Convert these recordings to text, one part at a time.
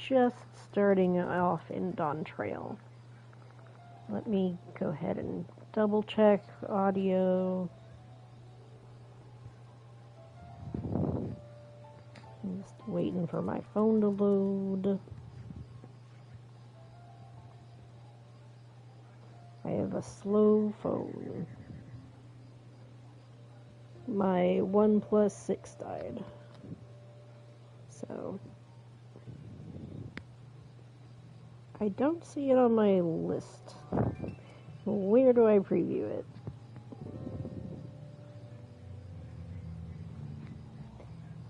just starting off in Dawntrail. Let me go ahead and double check audio. I'm just waiting for my phone to load. I have a slow phone. My OnePlus 6 died. So I don't see it on my list. Where do I preview it?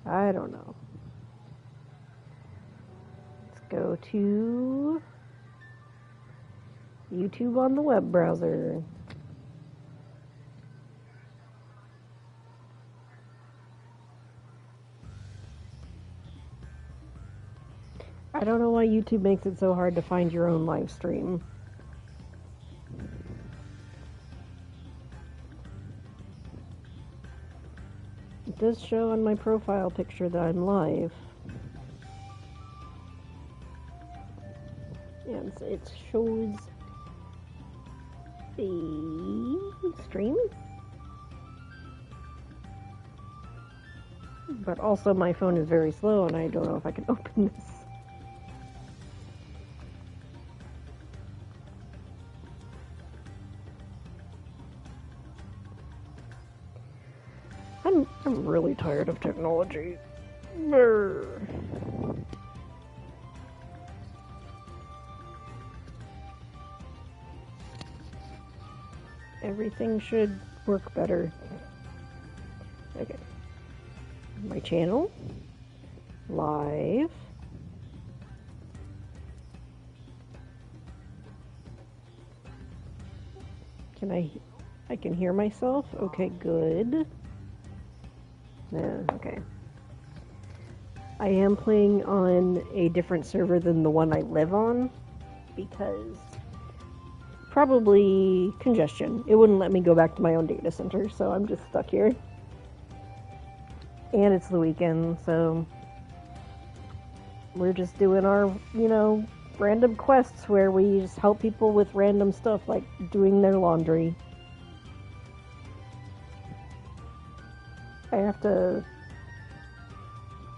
I don't know. Let's go to YouTube on the web browser. I don't know why YouTube makes it so hard to find your own live stream. It does show on my profile picture that I'm live. And it shows the stream. But also my phone is very slow and I don't know if I can open this. I'm really tired of technology. Brr. Everything should work better. Okay. My channel. Live. I can hear myself? Okay, good. Yeah, okay. I am playing on a different server than the one I live on because probably congestion. It wouldn't let me go back to my own data center, so I'm just stuck here. And it's the weekend, so we're just doing our, random quests where we just help people with random stuff like doing their laundry. I have to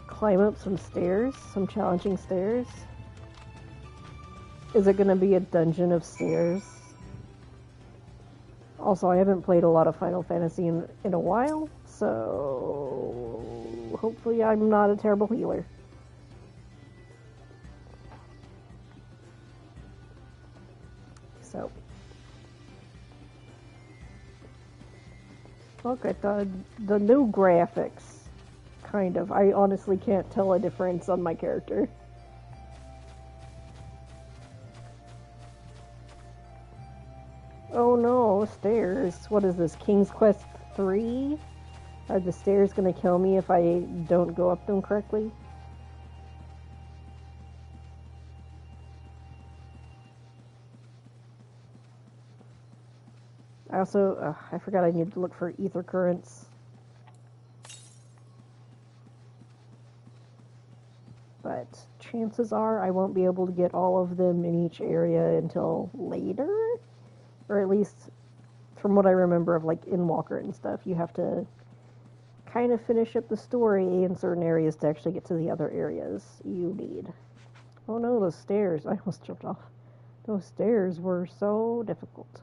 climb up some stairs, some challenging stairs. Is it going to be a dungeon of stairs? Also, I haven't played a lot of Final Fantasy in a while, so hopefully I'm not a terrible healer. So, look at the new graphics. Kind of. I honestly can't tell a difference on my character. Oh no, stairs. What is this, King's Quest 3? Are the stairs gonna kill me if I don't go up them correctly? I also, I forgot I needed to look for ether currents. But chances are I won't be able to get all of them in each area until later. Or at least, from what I remember of, like, in Walker and stuff, you have to kind of finish up the story in certain areas to actually get to the other areas you need. Oh no, those stairs. I almost jumped off. Those stairs were so difficult.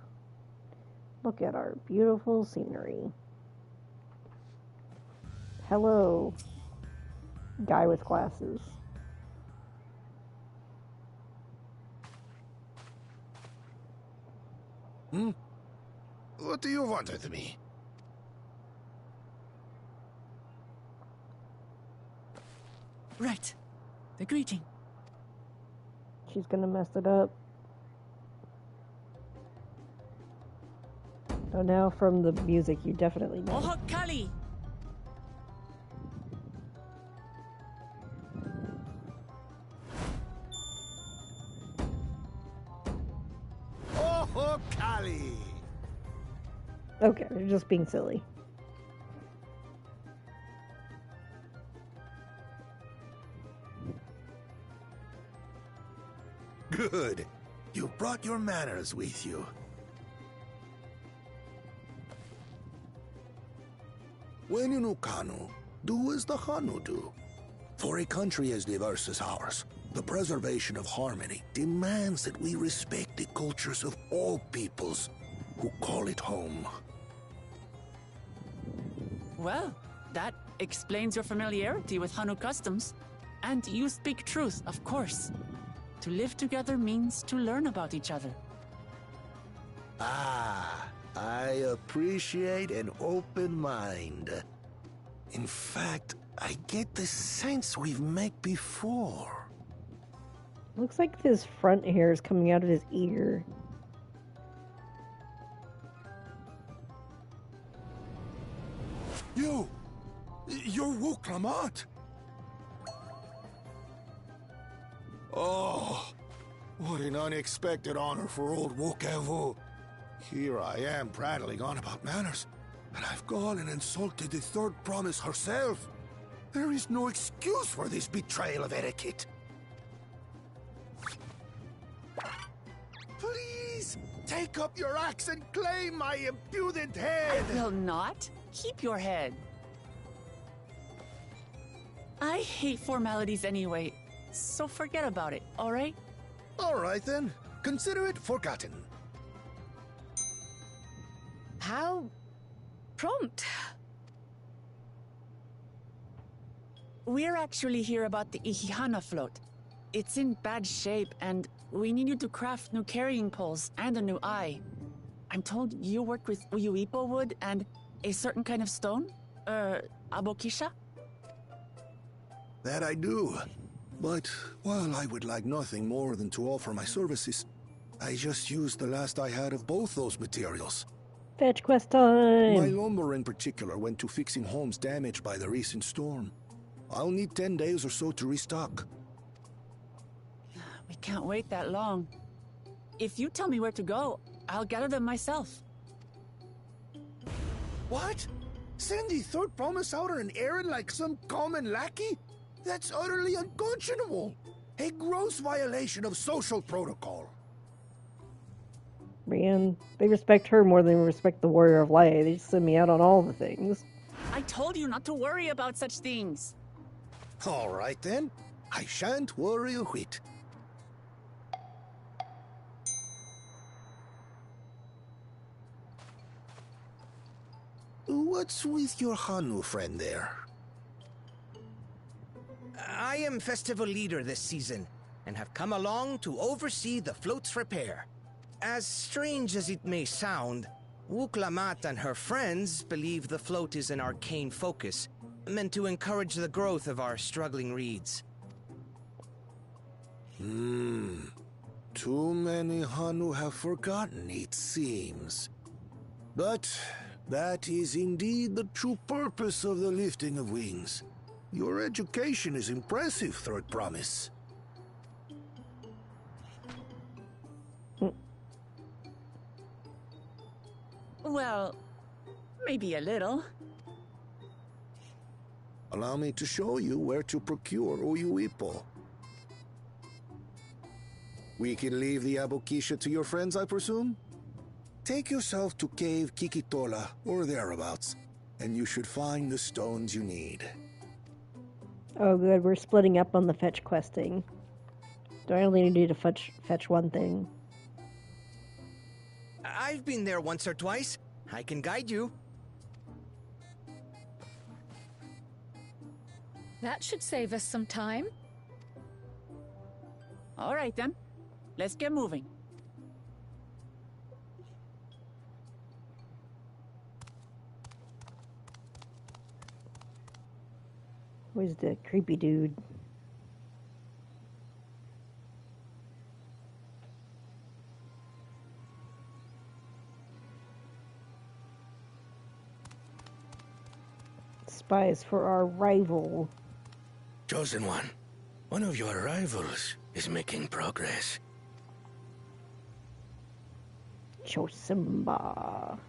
Look at our beautiful scenery. Hello, guy with glasses. What do you want with me? Right. The greeting. She's gonna mess it up. Oh, now from the music, you definitely know. Oh, Kali! Oh, Kali! Okay, they're just being silly. Good. You brought your manners with you. When in Ukanu, do as the Hanu do. For a country as diverse as ours, the preservation of harmony demands that we respect the cultures of all peoples who call it home. Well, that explains your familiarity with Hanu customs. And you speak truth, of course. To live together means to learn about each other. Ah, I appreciate an open mind. In fact, I get the sense we've met before. Looks like his front hair is coming out of his ear. You're Wuklamat. Oh, what an unexpected honor for old Wukevu. Here I am prattling on about manners, and I've gone and insulted the third promise herself. There is no excuse for this betrayal of etiquette. Please, take up your axe and claim my impudent head! Will not? Keep your head. I hate formalities anyway, so forget about it, alright? All right then, consider it forgotten. How prompt. We're actually here about the Ihihana float. It's in bad shape, and we need you to craft new carrying poles and a new eye. I'm told you work with Uyuipo wood and a certain kind of stone? Abokisha? That I do. But while I would like nothing more than to offer my services, I just used the last I had of both those materials. Fetch quest My time! lumber in particular went to fixing homes damaged by the recent storm. I'll need 10 days or so to restock. We can't wait that long. If you tell me where to go, I'll gather them myself. What? Send the third promise out on an errand like some common lackey? That's utterly unconscionable. A gross violation of social protocol. Man, they respect her more than they respect the Warrior of Light. They just send me out on all the things. I told you not to worry about such things. All right then. I shan't worry a whit. What's with your Hanu friend there? I am festival leader this season, and have come along to oversee the float's repair. As strange as it may sound, Wuklamat and her friends believe the float is an arcane focus, meant to encourage the growth of our struggling reeds. Too many Hanu have forgotten, it seems. But that is indeed the true purpose of the lifting of wings. Your education is impressive, Third Promise. Well, maybe a little. Allow me to show you where to procure Uyuipo. We can leave the Abokisha to your friends, I presume? Take yourself to Cave Kikitola, or thereabouts, and you should find the stones you need. Oh good, we're splitting up on the fetch questing. Do I only need to fetch one thing? I've been there once or twice. I can guide you. That should save us some time. All right then, let's get moving. Where's the creepy dude? Spies for our rival. Chosen One, one of your rivals is making progress. Chosimba.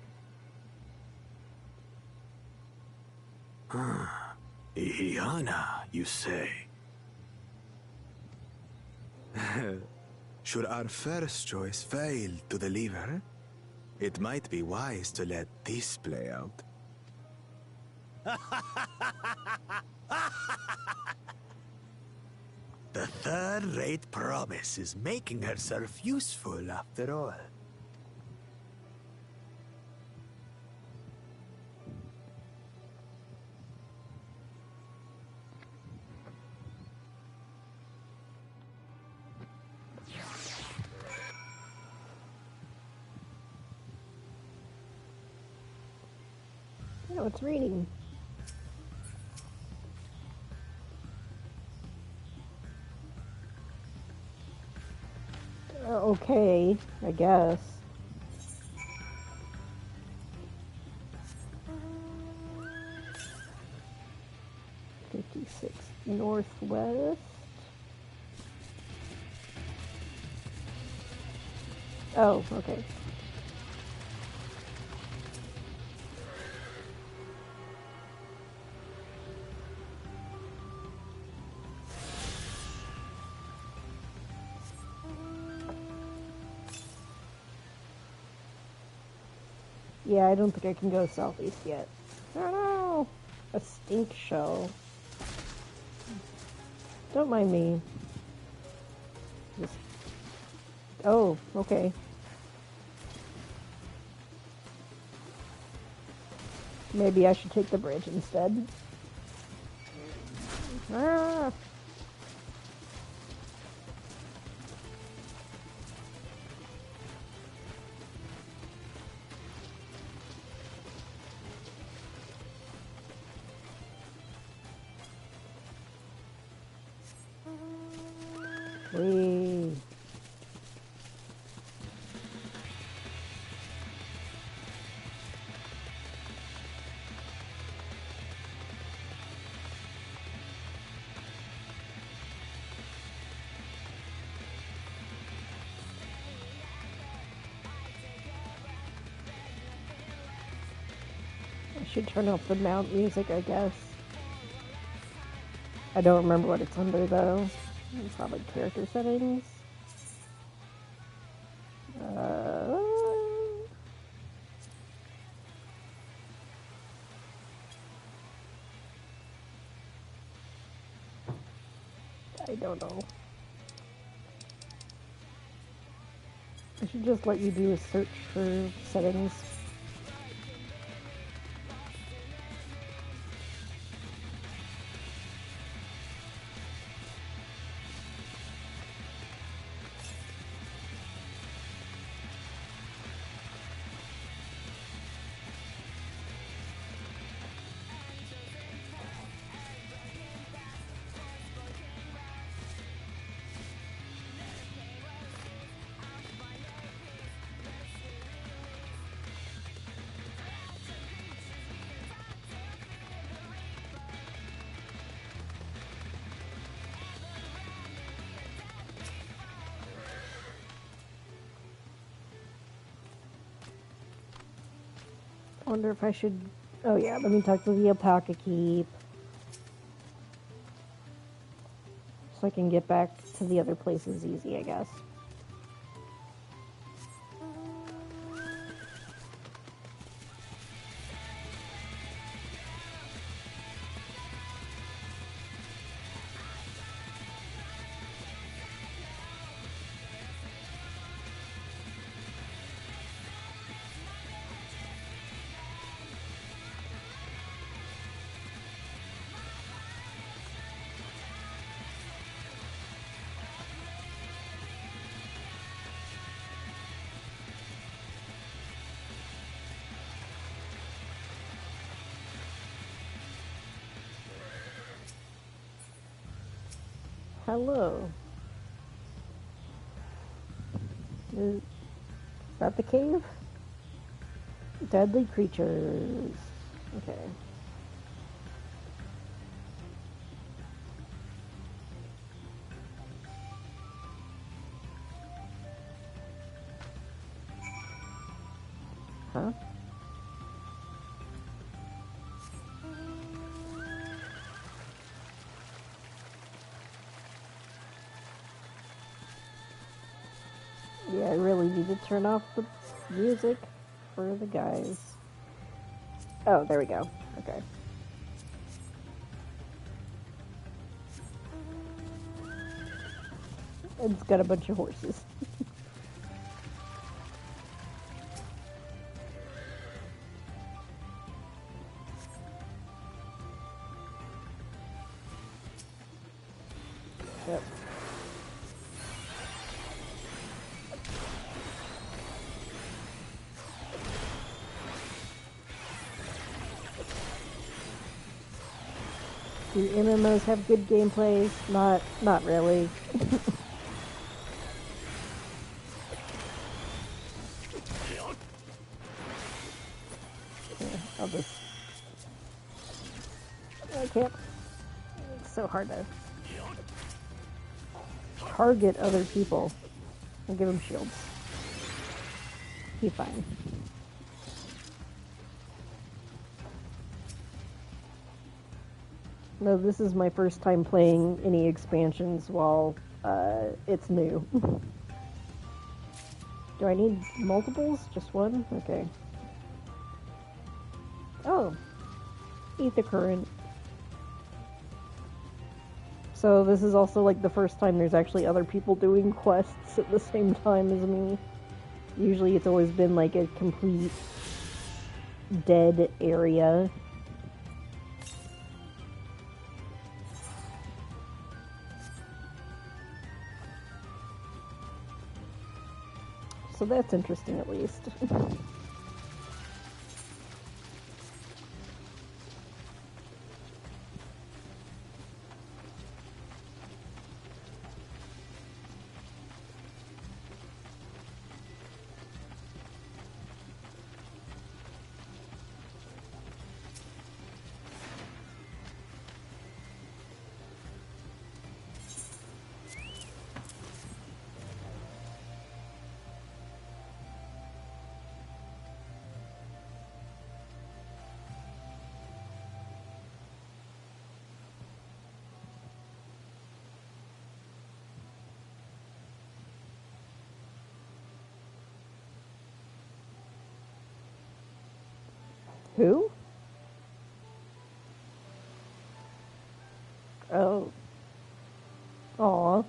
Ihihana, you say? Should our first choice fail to deliver, it might be wise to let this play out. The third-rate promise is making herself useful after all. Oh, it's reading. Okay, I guess. $56 northwest. Oh, okay. Yeah, I don't think I can go southeast yet. Oh no! A stink shell. Don't mind me. Just... Oh, okay. Maybe I should take the bridge instead. Ah! Whee! I should turn off the mount music, I guess. I don't remember what it's under, though. It's probably character settings. I don't know. I should just let you do a search for settings. I wonder if I should... Oh yeah, let me talk to the Alpaca Keep. So I can get back to the other places easy, I guess. Hello. Is that the cave? Deadly creatures. Okay. Huh? Yeah, I really need to turn off the music for the guys. Oh, there we go. Okay. It's got a bunch of horses. Yep. Do MMOs have good gameplays? Not really. Here, I'll just... I can't... It's so hard to target other people. I'll give him shields. He's fine. No, this is my first time playing any expansions while it's new. Do I need multiples? Just one? Okay. Oh. Ether current. So this is also like the first time there's actually other people doing quests at the same time as me. Usually it's always been like a complete dead area. So that's interesting at least. Who? Oh. Aw.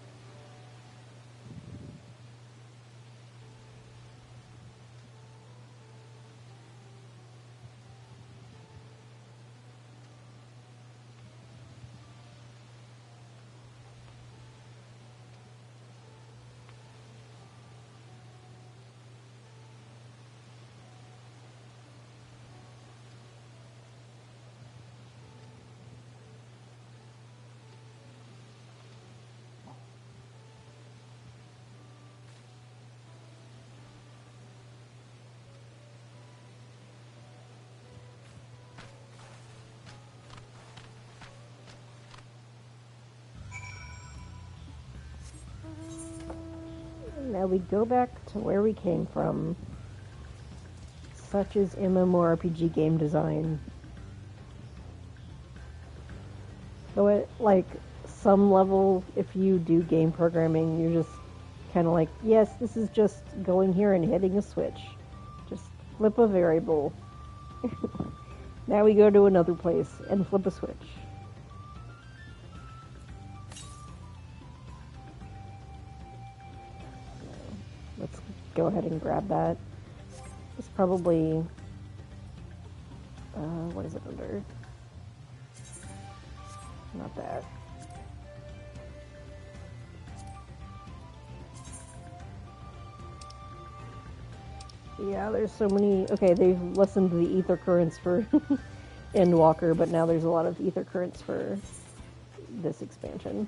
Now we go back to where we came from. Such is MMORPG game design. So at, like, some level, if you do game programming, you're just kind of like, yes, this is just going here and hitting a switch. Just flip a variable. Now we go to another place and flip a switch. Let's go ahead and grab that. It's probably... what is it under? Not that. Yeah, there's so many... Okay, they've lessened the ether currents for Endwalker, but now there's a lot of ether currents for this expansion.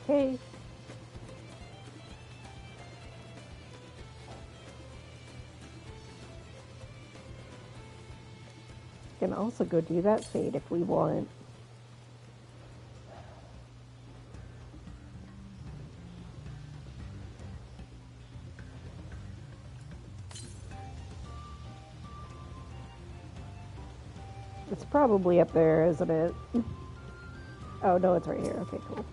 Okay. Can also go do that fate if we want. It's probably up there, isn't it? Oh, no, it's right here. Okay, cool.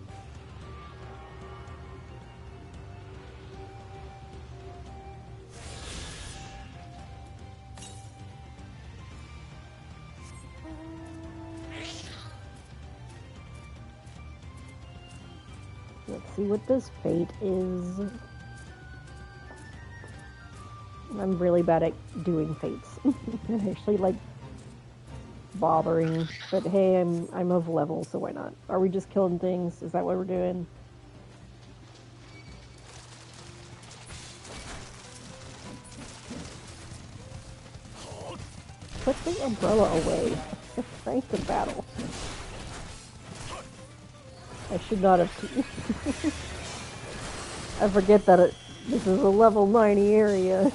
Let's see what this fate is. I'm really bad at doing fates. I actually like bothering, but hey, I'm of level, so why not? Are we just killing things? Is that what we're doing? Put the umbrella away. Trying to battle. I should not have. I forget that this is a level 90 area.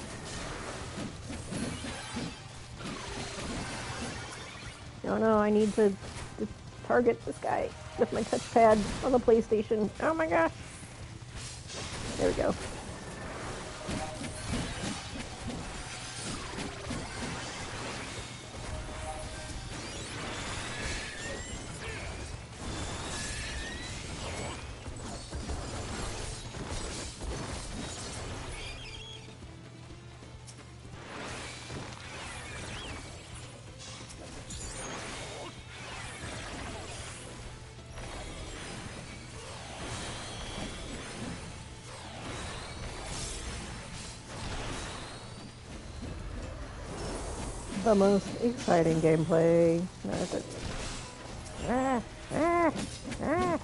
Oh no, I need to target this guy with my touchpad on the PlayStation. Oh my gosh. There we go. The most exciting gameplay. Ah, ah, ah.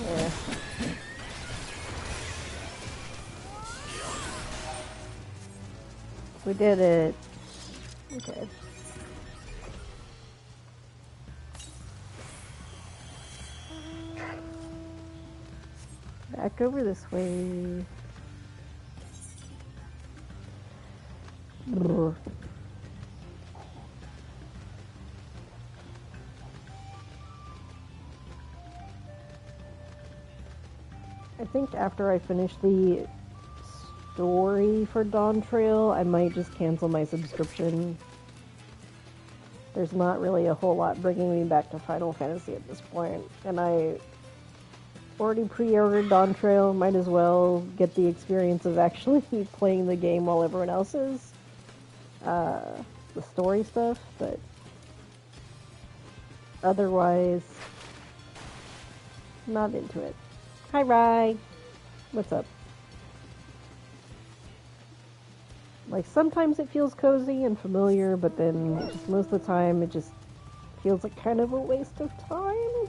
Yeah. We did it. Okay. Back over this way. Brr. I think after I finish the story for Dawntrail, I might just cancel my subscription. There's not really a whole lot bringing me back to Final Fantasy at this point, and I already pre-ordered Dawntrail. Might as well get the experience of actually playing the game while everyone else is. The story stuff, but otherwise, not into it. Hi, Rye. What's up? Like, sometimes it feels cozy and familiar, but then just most of the time it just feels like kind of a waste of time.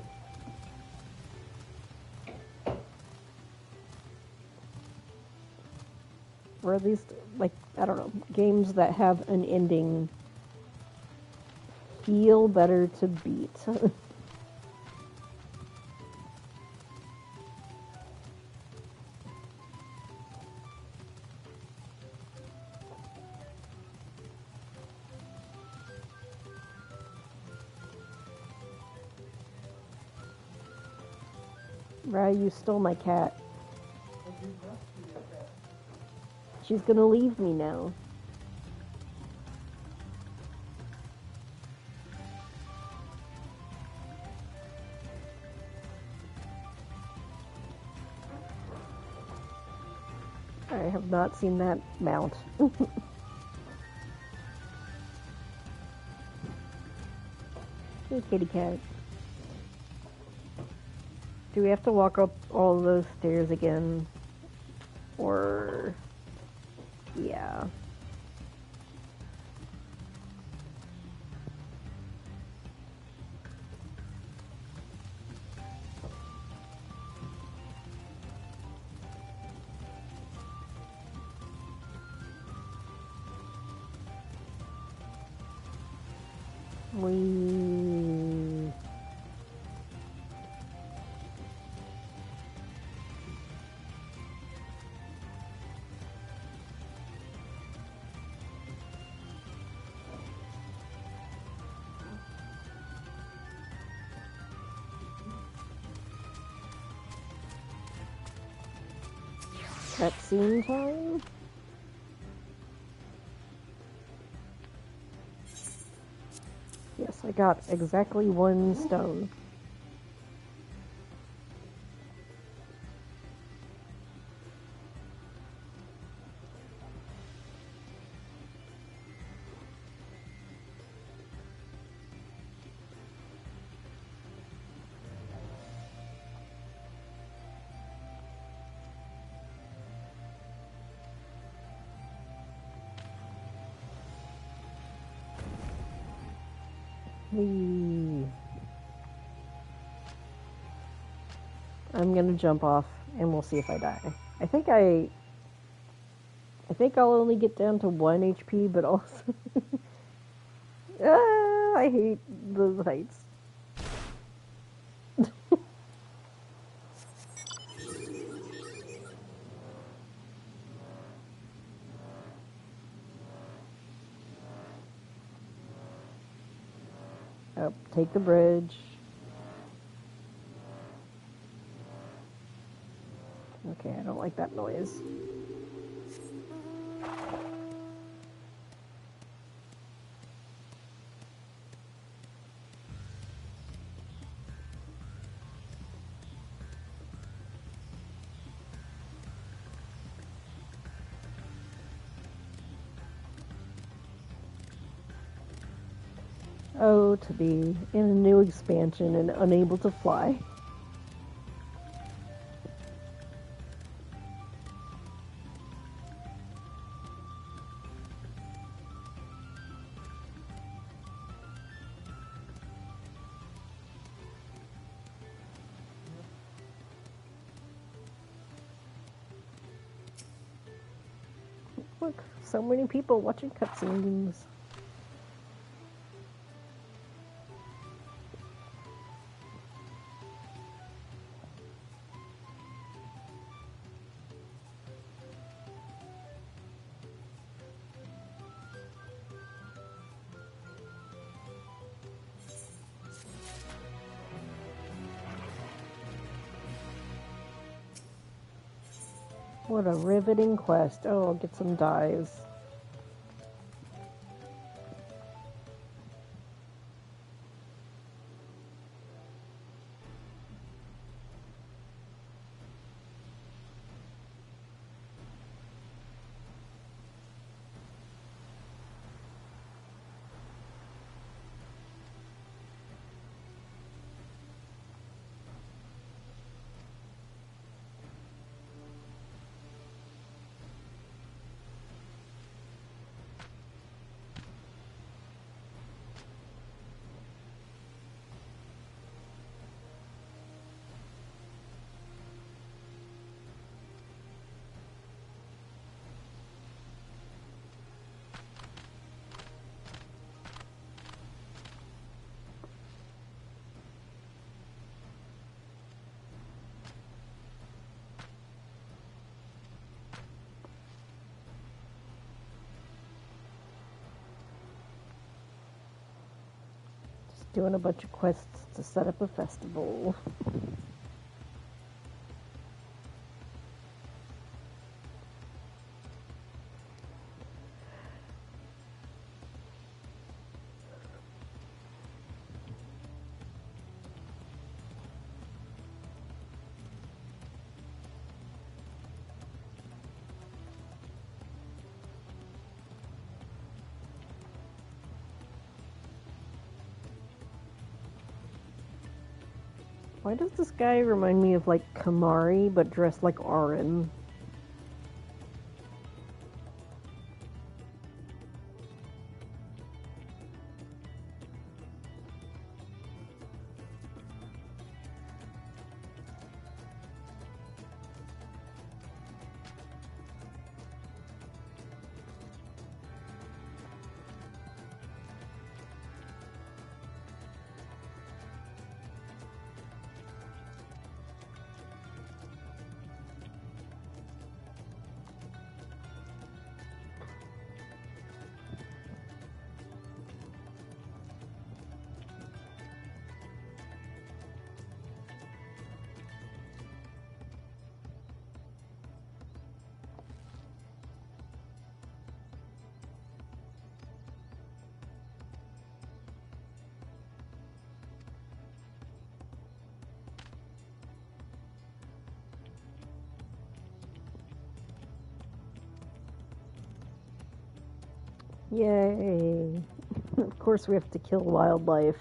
Or at least, like, I don't know, games that have an ending feel better to beat. Right, you stole my cat. She's gonna leave me now. I have not seen that mount. Hey, kitty cat. Do we have to walk up all those stairs again? Or... yeah. We... Cutscene time? Yes, I got exactly 1 stone. I'm gonna jump off and we'll see if I die. I think I'll only get down to 1 HP, but also I hate the heights. Oh, take the bridge. Okay, I don't like that noise. Oh, to be in a new expansion and unable to fly. Look, so many people watching cutscenes. What a riveting quest. Oh, I'll get some dyes. Doing a bunch of quests to set up a festival. Why does this guy remind me of, like, Kamari, but dressed like Auron? Yay! Of course we have to kill wildlife.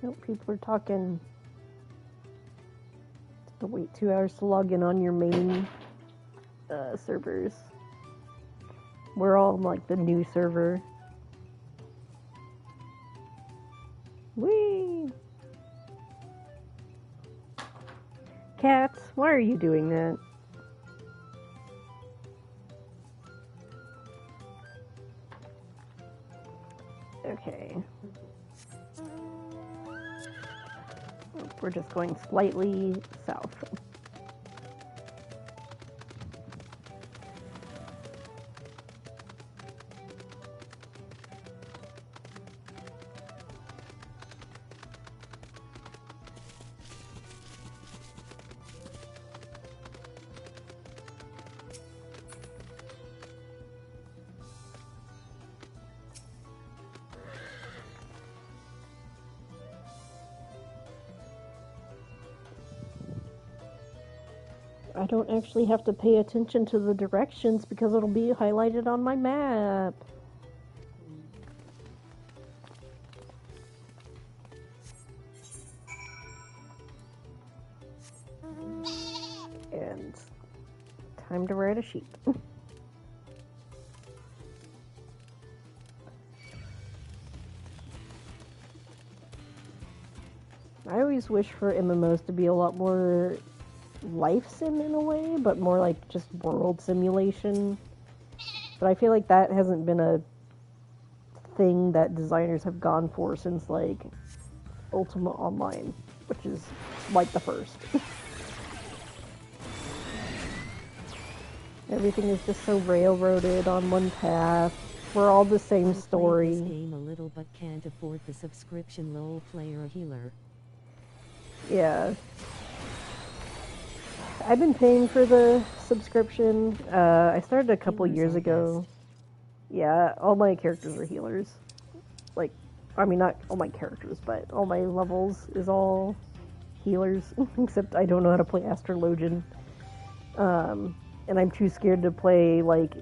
Nope, people are talking. To wait 2 hours to log in on your main servers. We're all on, like, the new server. Whee! Cats, why are you doing that? Okay. We're just going slightly south. I don't actually have to pay attention to the directions because it'll be highlighted on my map. And time to ride a sheep. I always wish for MMOs to be a lot more life sim in a way, but more like just world simulation. But I feel like that hasn't been a thing that designers have gone for since, like, Ultima Online, which is like the first. Everything is just so railroaded on one path. We're all the same story. This game a little but can't afford the subscription. Lol, player a healer. Yeah. I've been paying for the subscription. I started a couple years ago. Yeah, all my characters are healers. Like, I mean, not all my characters, but all my levels is all healers. Except I don't know how to play Astrologian. And I'm too scared to play, like,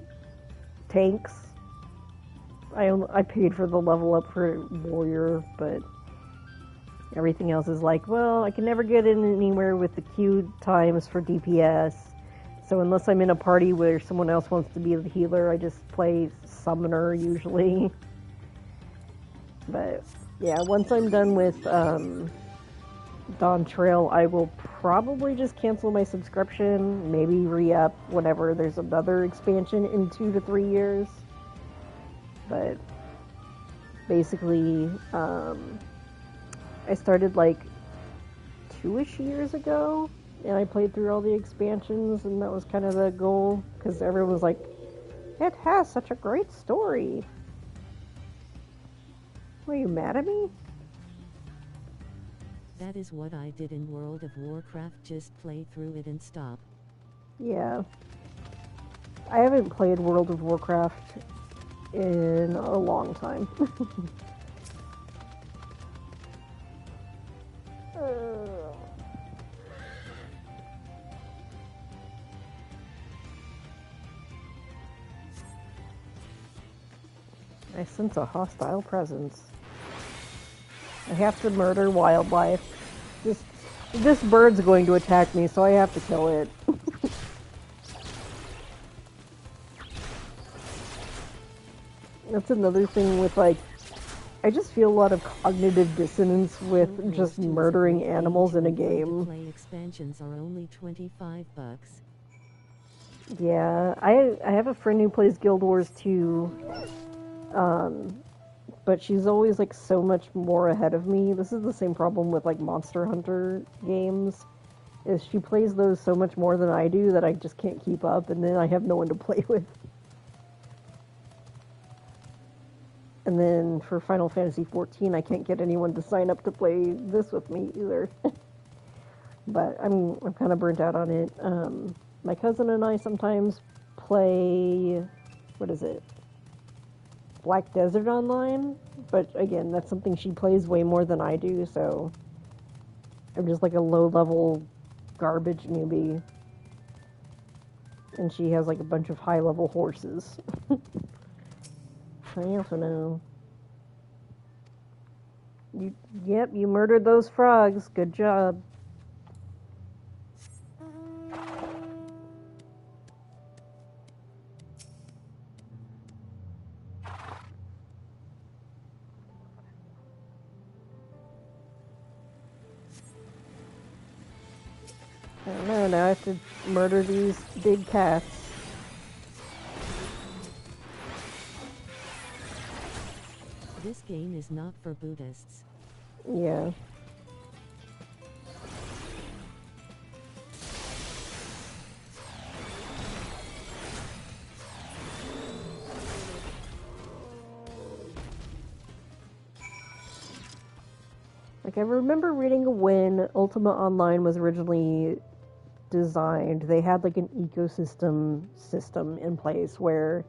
tanks. I paid for the level up for warrior, but everything else is like, well, I can never get in anywhere with the queue times for DPS. So unless I'm in a party where someone else wants to be the healer, I just play summoner usually. But yeah, once I'm done with Dawntrail, I will probably just cancel my subscription, maybe re-up whenever there's another expansion in 2 to 3 years. But basically, I started like 2-ish years ago, and I played through all the expansions, and that was kind of the goal, because everyone was like, it has such a great story. Are you mad at me? That is what I did in World of Warcraft, just play through it and stop. Yeah. I haven't played World of Warcraft in a long time. I sense a hostile presence. I have to murder wildlife. This bird's going to attack me, so I have to kill it. That's another thing with, like, I just feel a lot of cognitive dissonance with just murdering animals in a game. Play expansions are only $25. Yeah, I have a friend who plays Guild Wars 2, but she's always, like, so much more ahead of me. This is the same problem with, like, Monster Hunter games, is she plays those so much more than I do that I just can't keep up, and then I have no one to play with. And then for Final Fantasy XIV, I can't get anyone to sign up to play this with me either. But I'm kind of burnt out on it. My cousin and I sometimes play, what is it? Black Desert Online, but again, that's something she plays way more than I do, so I'm just like a low-level garbage newbie. And she has like a bunch of high-level horses. I also know. Yep, you murdered those frogs. Good job. I don't know, now I have to murder these big cats. This game is not for Buddhists. Yeah. Like, I remember reading when Ultima Online was originally designed, they had, like, an ecosystem system in place where,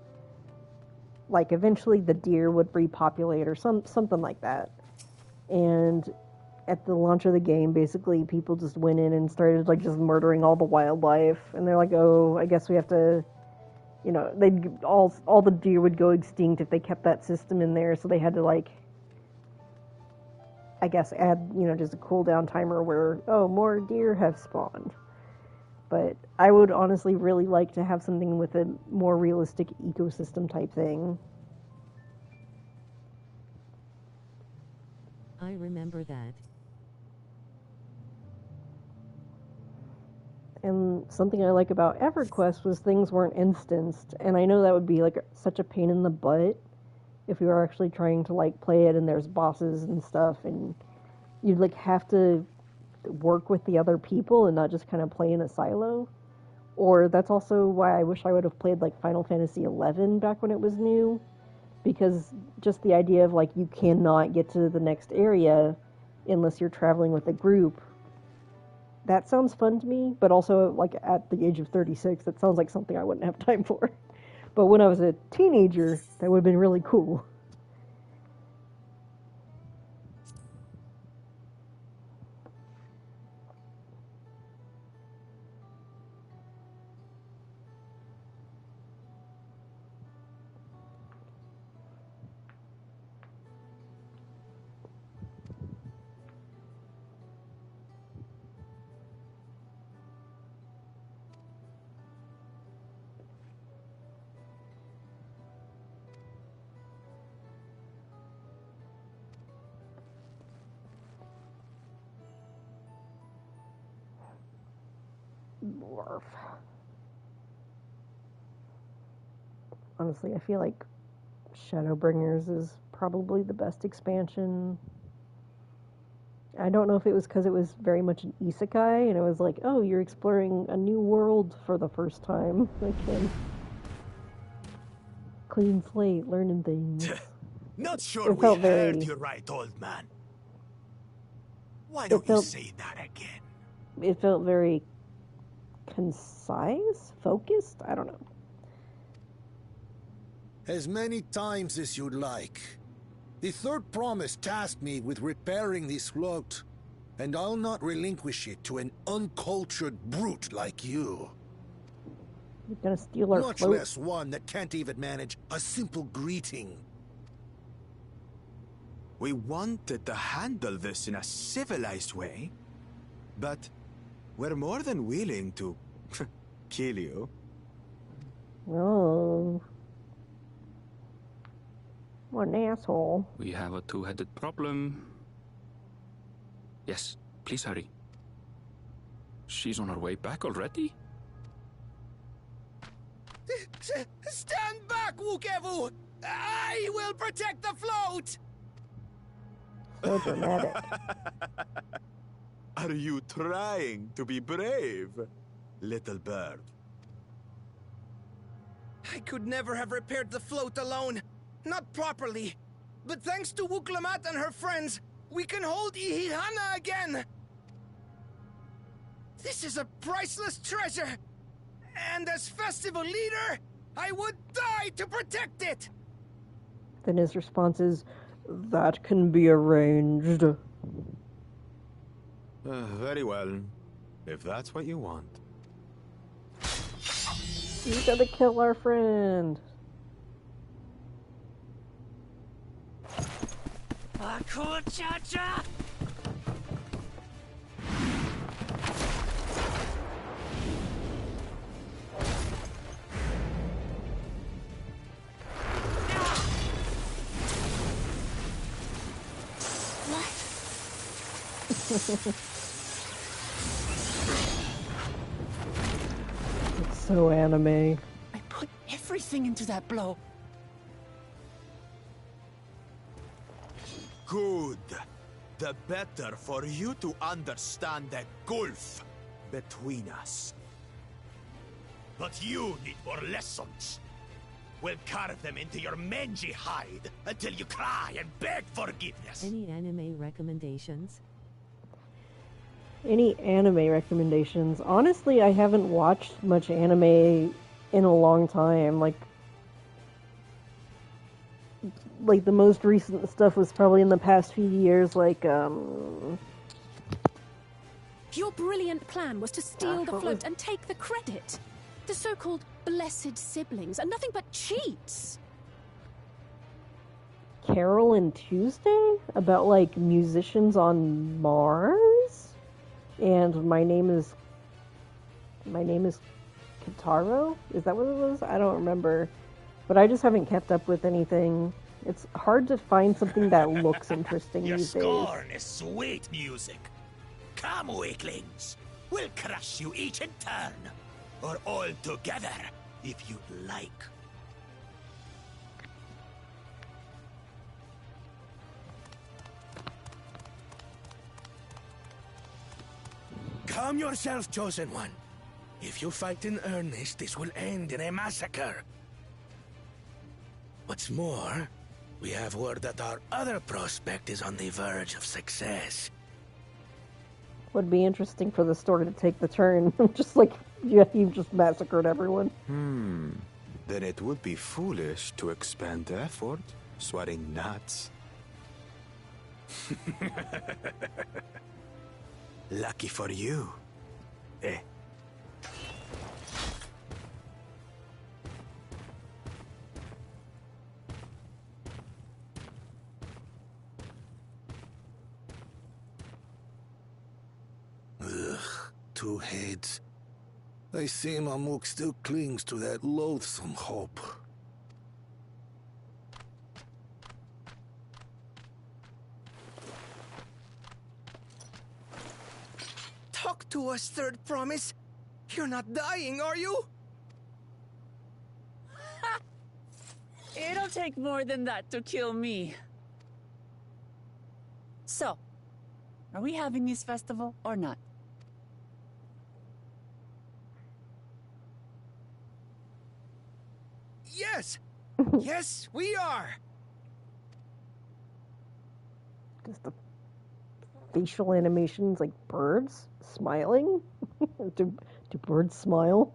like, eventually the deer would repopulate or something like that. And at the launch of the game, basically, people just went in and started, like, just murdering all the wildlife. And they're like, oh, I guess we have to, you know, all the deer would go extinct if they kept that system in there, so they had to, like, I guess add, you know, just a cooldown timer where, oh, more deer have spawned. But I would honestly really like to have something with a more realistic ecosystem type thing. I remember that. And something I like about EverQuest was things weren't instanced, and I know that would be like such a pain in the butt if you were actually trying to like play it and there's bosses and stuff, and you'd like have to work with the other people and not just kind of play in a silo. Or that's also why I wish I would have played like Final Fantasy XI back when it was new, because just the idea of like you cannot get to the next area unless you're traveling with a group, that sounds fun to me, but also like at the age of 36, that sounds like something I wouldn't have time for. But when I was a teenager, that would have been really cool. Morph. Honestly, I feel like Shadowbringers is probably the best expansion. I don't know if it was because it was very much an isekai, and it was like, oh, you're exploring a new world for the first time. Like, clean slate, learning things. Not sure It we felt heard very- you right, old man. Why It don't you felt- say that again? It felt very concise, focused. I don't know. As many times as you'd like. The third promise tasked me with repairing this float, and I'll not relinquish it to an uncultured brute like you. You're gonna steal our Much float. less one that can't even manage a simple greeting. We wanted to handle this in a civilized way, but we're more than willing to kill you. Oh. What an asshole. We have a two-headed problem. Yes, please hurry. She's on her way back already? Stand back, Wukevu! I will protect the float! So dramatic. Are you trying to be brave, little bird? I could never have repaired the float alone. Not properly. But thanks to Wuklamat and her friends, we can hold Ihihana again! This is a priceless treasure! And as festival leader, I would die to protect it! Then his response is, that can be arranged. Very well, if that's what you want. You gotta kill our friend. Cha-cha! It's so anime. I put everything into that blow. Good. The better for you to understand the gulf between us. But you need more lessons. We'll carve them into your mangy hide until you cry and beg forgiveness. Any anime recommendations? Any anime recommendations? Honestly, I haven't watched much anime in a long time. Like the most recent stuff was probably in the past few years, like Your brilliant plan was to steal the what float was- and take the credit. The so-called blessed siblings are nothing but cheats. Carol and Tuesday about like musicians on Mars, and my name is Kitaro. Is that what it was? I don't remember, but I just haven't kept up with anything. It's hard to find something that looks interesting Your these days. scorn is sweet music. Come, weaklings. We'll crush you each in turn. Or all together, if you'd like. Calm yourself, Chosen One. If you fight in earnest, this will end in a massacre. What's more, we have word that our other prospect is on the verge of success. Would be interesting for the story to take the turn. Just like, yeah, you've just massacred everyone. Then it would be foolish to expend effort sweating nuts. Lucky for you. Eh? Ugh, two heads. I see Mamuk still clings to that loathsome hope. Talk to us, third promise. You're not dying, are you? It'll take more than that to kill me. So, are we having this festival or not? Yes! Yes, we are! Just the facial animations like birds smiling. do birds smile?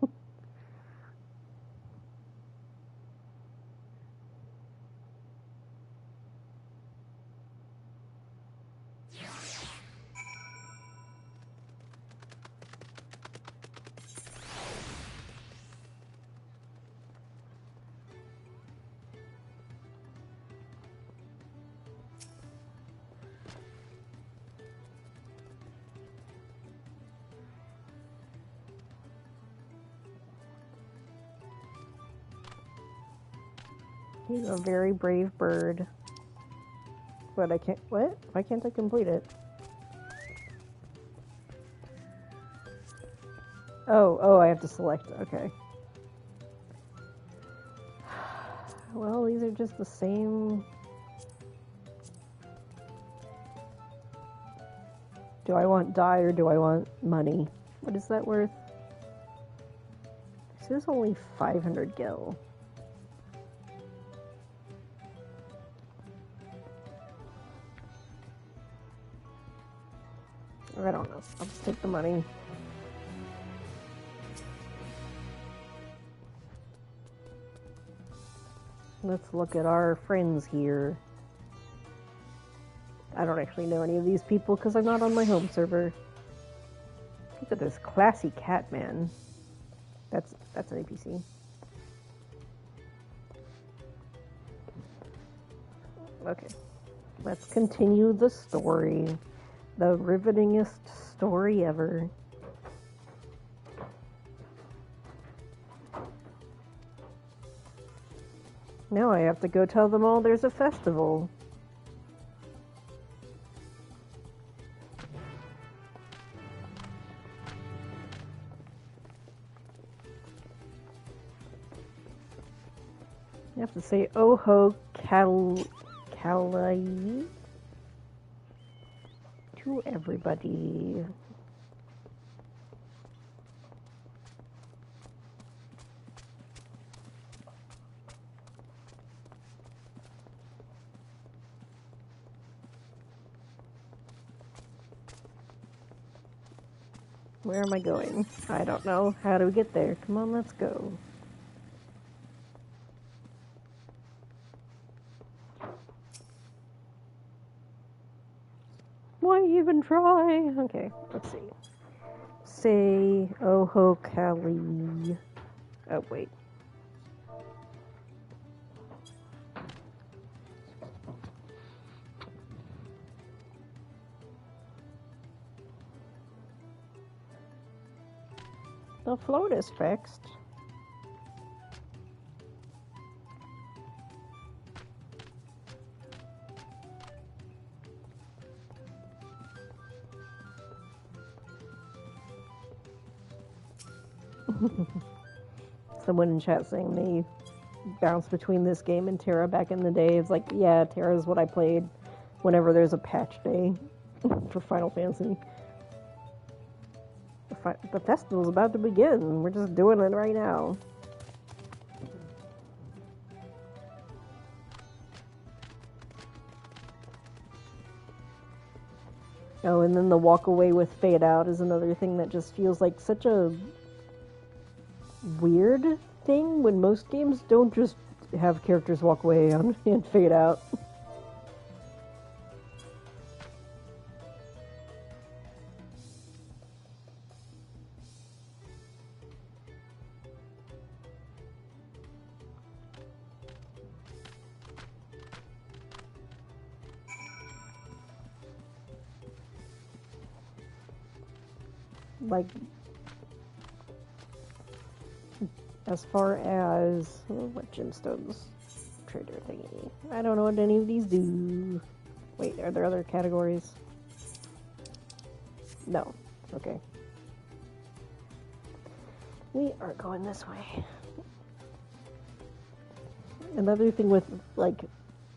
He's a very brave bird. But I can't... What? Why can't I complete it? Oh, I have to select. Okay. Well, these are just the same... Do I want dye or do I want money? What is that worth? This is only 500 gil. I don't know. I'll just take the money. Let's look at our friends here. I don't actually know any of these people because I'm not on my home server. Look at this classy cat man. That's an NPC. Okay. Let's continue the story. The rivetingest story ever. Now I have to go tell them all there's a festival. You have to say Oho Kalai to everybody. Where am I going? I don't know. How do we get there? Come on, let's go. Why even try? Okay, let's see. Say Oho Kali. Oh, wait. The float is fixed. Someone in chat saying they bounced between this game and Terra back in the day. It's like, yeah, Terra is what I played whenever there's a patch day for Final Fantasy. The festival's about to begin. We're just doing it right now. Oh, and then the walk away with fade out is another thing that just feels like such a weird thing when most games don't just have characters walk away and fade out. Like, as far as what gemstones trader thingy, I don't know what any of these do. Wait, are there other categories? No. Okay. We are going this way. Another thing with like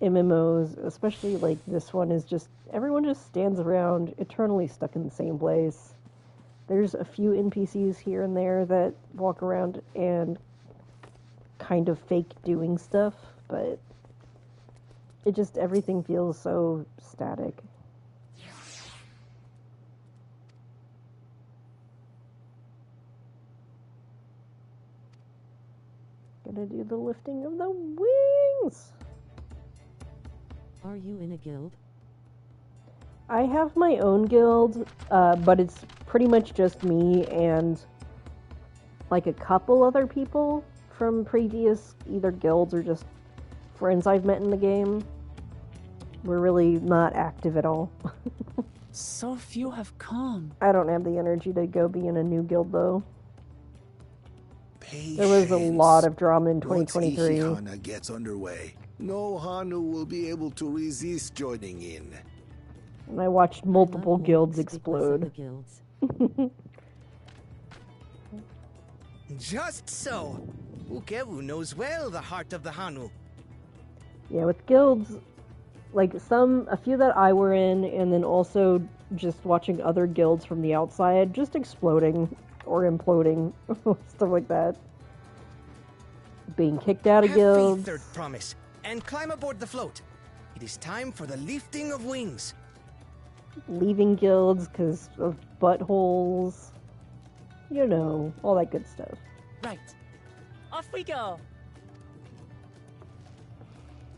MMOs, especially like this one, is just everyone just stands around eternally stuck in the same place. There's a few NPCs here and there that walk around and kind of fake doing stuff, but it just, everything feels so static. Gotta do the lifting of the wings! Are you in a guild? I have my own guild, but it's pretty much just me and like a couple other people from previous either guilds or just friends I've met in the game. We're really not active at all. So few have come. I don't have the energy to go be in a new guild though. There was a lot of drama in 2023. Once Ihihana gets underway, no Hanu will be able to resist joining in. And I watched multiple guilds explode. Guilds. Just so. Ukewu knows well the heart of the Hanu. Yeah, with guilds, like a few that I were in, and then also just watching other guilds from the outside, just exploding or imploding, stuff like that. Being kicked out of guilds. Have faith, Third Promise, and climb aboard the float. It is time for the lifting of wings. Leaving guilds because of buttholes. You know, all that good stuff. Right. Off we go.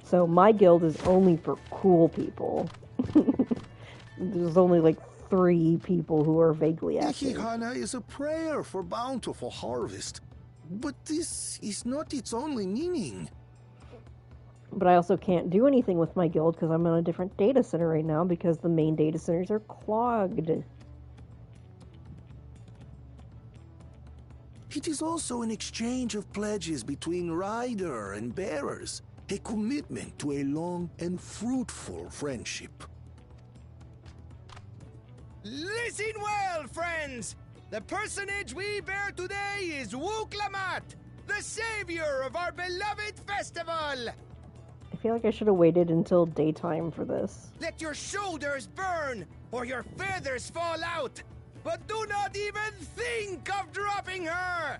So my guild is only for cool people. There's only like 3 people who are vaguely active. Ihihana is a prayer for bountiful harvest. But this is not its only meaning. But I also can't do anything with my guild because I'm on a different data center right now because the main data centers are clogged. It is also an exchange of pledges between rider and bearers, a commitment to a long and fruitful friendship. Listen well, friends! The personage we bear today is Wuklamat, the savior of our beloved festival! I feel like I should have waited until daytime for this. Let your shoulders burn, or your feathers fall out! But do not even think of dropping her!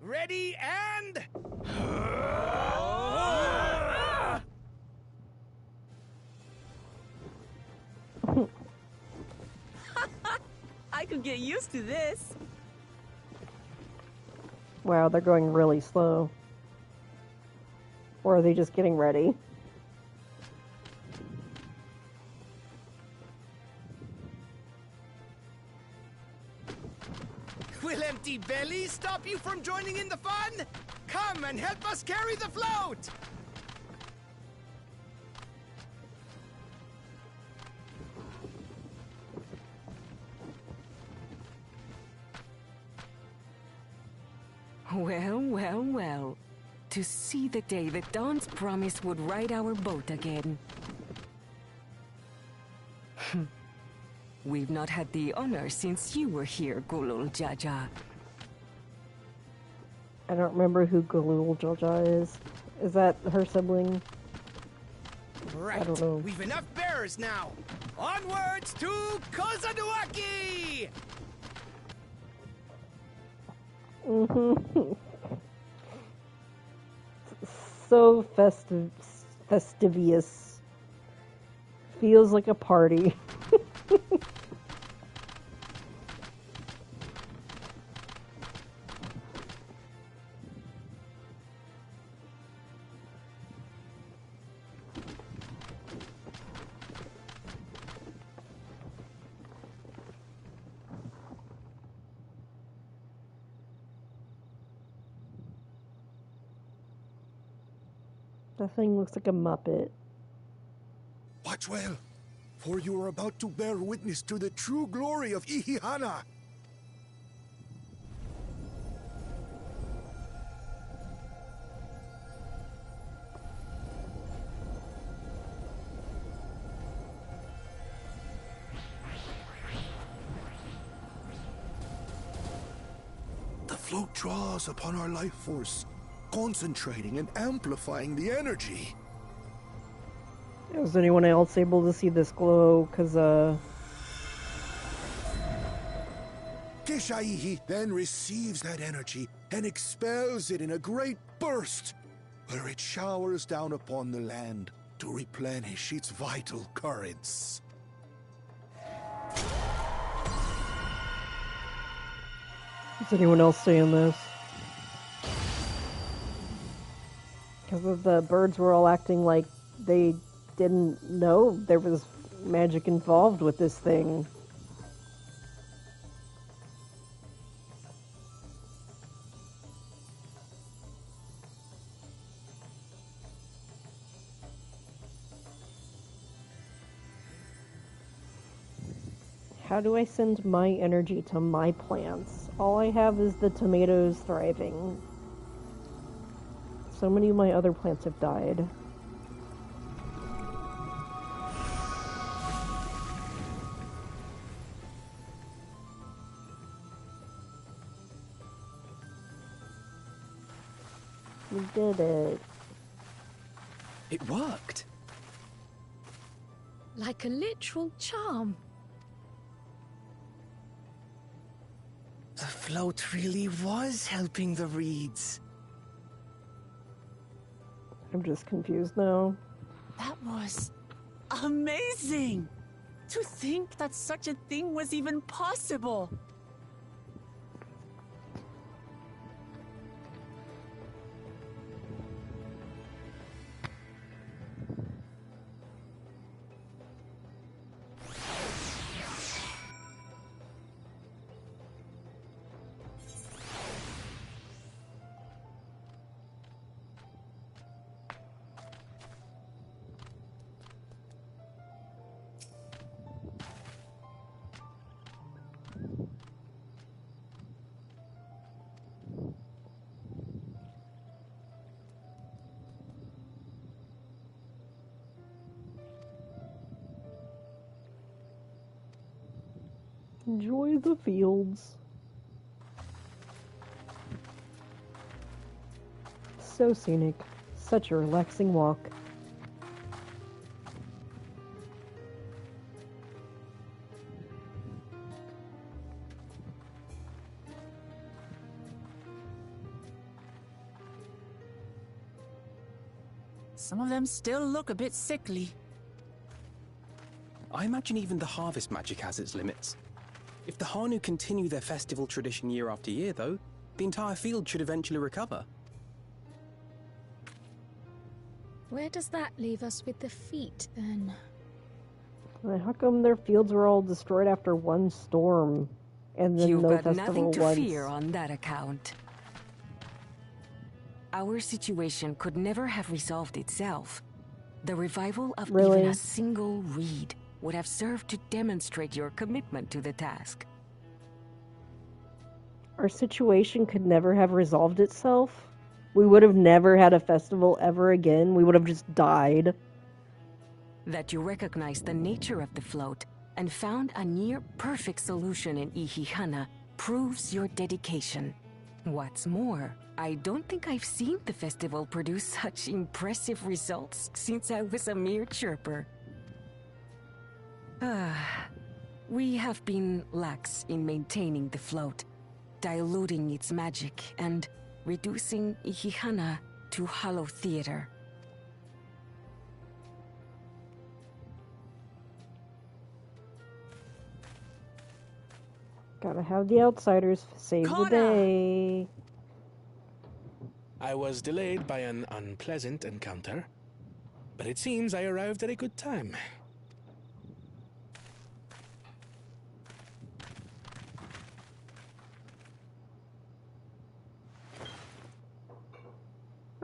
Ready and... I could get used to this. Wow, they're going really slow. Or are they just getting ready? Will empty bellies stop you from joining in the fun? Come and help us carry the float! Well, well, well. To see the day that Dawn's promise would ride our boat again. We've not had the honor since you were here, Gulul Jaja. I don't remember who Galul Jaja is. Is that her sibling? Right. I don't know. We've enough bearers now. Onwards to Kozanuaki! So festivious. Feels like a party. That thing looks like a Muppet. Watch well, for you are about to bear witness to the true glory of Ihihana. The float draws upon our life force, concentrating and amplifying the energy. Was anyone else able to see this glow? Because, Keshaihi then receives that energy and expels it in a great burst, where it showers down upon the land to replenish its vital currents. Is anyone else seeing this? Because the birds were all acting like they didn't know there was magic involved with this thing. How do I send my energy to my plants? All I have is the tomatoes thriving. So many of my other plants have died. We did it. It worked. Like a literal charm. The float really was helping the reeds. I'm just confused now. That was amazing! To think that such a thing was even possible! Enjoy the fields. So scenic. Such a relaxing walk. Some of them still look a bit sickly. I imagine even the harvest magic has its limits. If the Hanu continue their festival tradition year after year, though, the entire field should eventually recover. Where does that leave us with the feet, then? How come their fields were all destroyed after one storm, and then You've no got festival nothing to once? fear on that account. Our situation could never have resolved itself. The revival of Really? even a single reed would have served to demonstrate your commitment to the task. Our situation could never have resolved itself. We would have never had a festival ever again. We would have just died. That you recognized the nature of the float and found a near-perfect solution in Ihihana proves your dedication. What's more, I don't think I've seen the festival produce such impressive results since I was a mere chirper. We have been lax in maintaining the float, diluting its magic and reducing Ihihana to hollow theater. Gotta have the outsiders save the day. I was delayed by an unpleasant encounter, but it seems I arrived at a good time.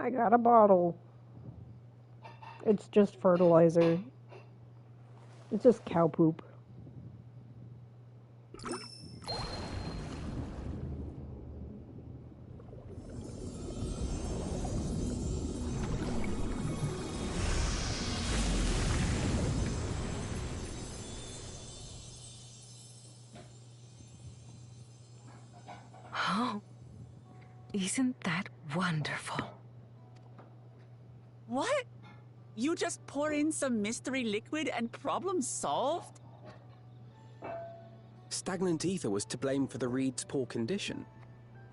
I got a bottle. It's just fertilizer. It's just cow poop. Oh, isn't that wonderful? What? You just pour in some mystery liquid and problem solved? Stagnant ether was to blame for the reed's poor condition.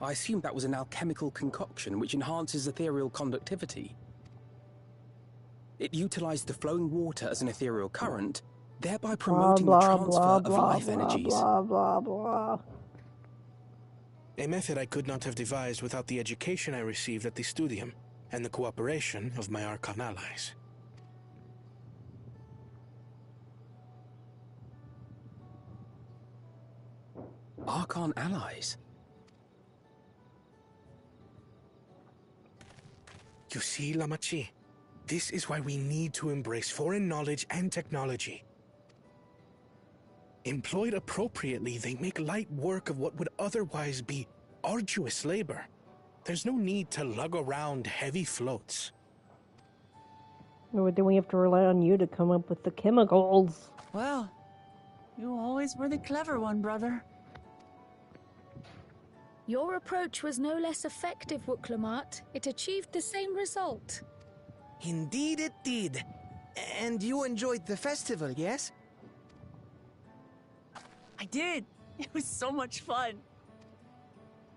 I assumed that was an alchemical concoction which enhances ethereal conductivity. It utilized the flowing water as an ethereal current, thereby Blah, promoting blah, the transfer blah, of blah, life blah, energies. blah, blah, blah. A method I could not have devised without the education I received at the studium and the cooperation of my Archon allies. Archon allies? You see, Lamachi, this is why we need to embrace foreign knowledge and technology. Employed appropriately, they make light work of what would otherwise be arduous labor. There's no need to lug around heavy floats. Or then we have to rely on you to come up with the chemicals. Well, you always were the clever one, brother. Your approach was no less effective, Wooklamat. It achieved the same result. Indeed it did. And you enjoyed the festival, yes? I did. It was so much fun.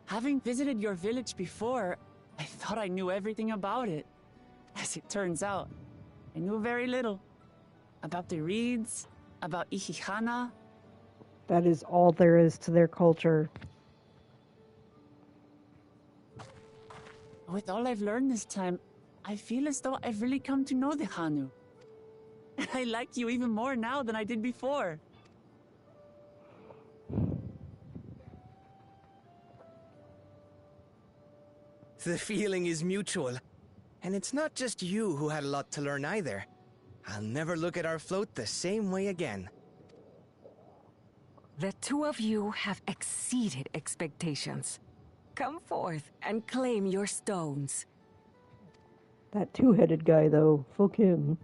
Having visited your village before, I thought I knew everything about it. As it turns out, I knew very little. About the reeds, about Ihihana. That is all there is to their culture. With all I've learned this time, I feel as though I've really come to know the Hanu. And I like you even more now than I did before. The feeling is mutual. And it's not just you who had a lot to learn either. I'll never look at our float the same way again. The two of you have exceeded expectations. Come forth and claim your stones. That two-headed guy, though, fuck him.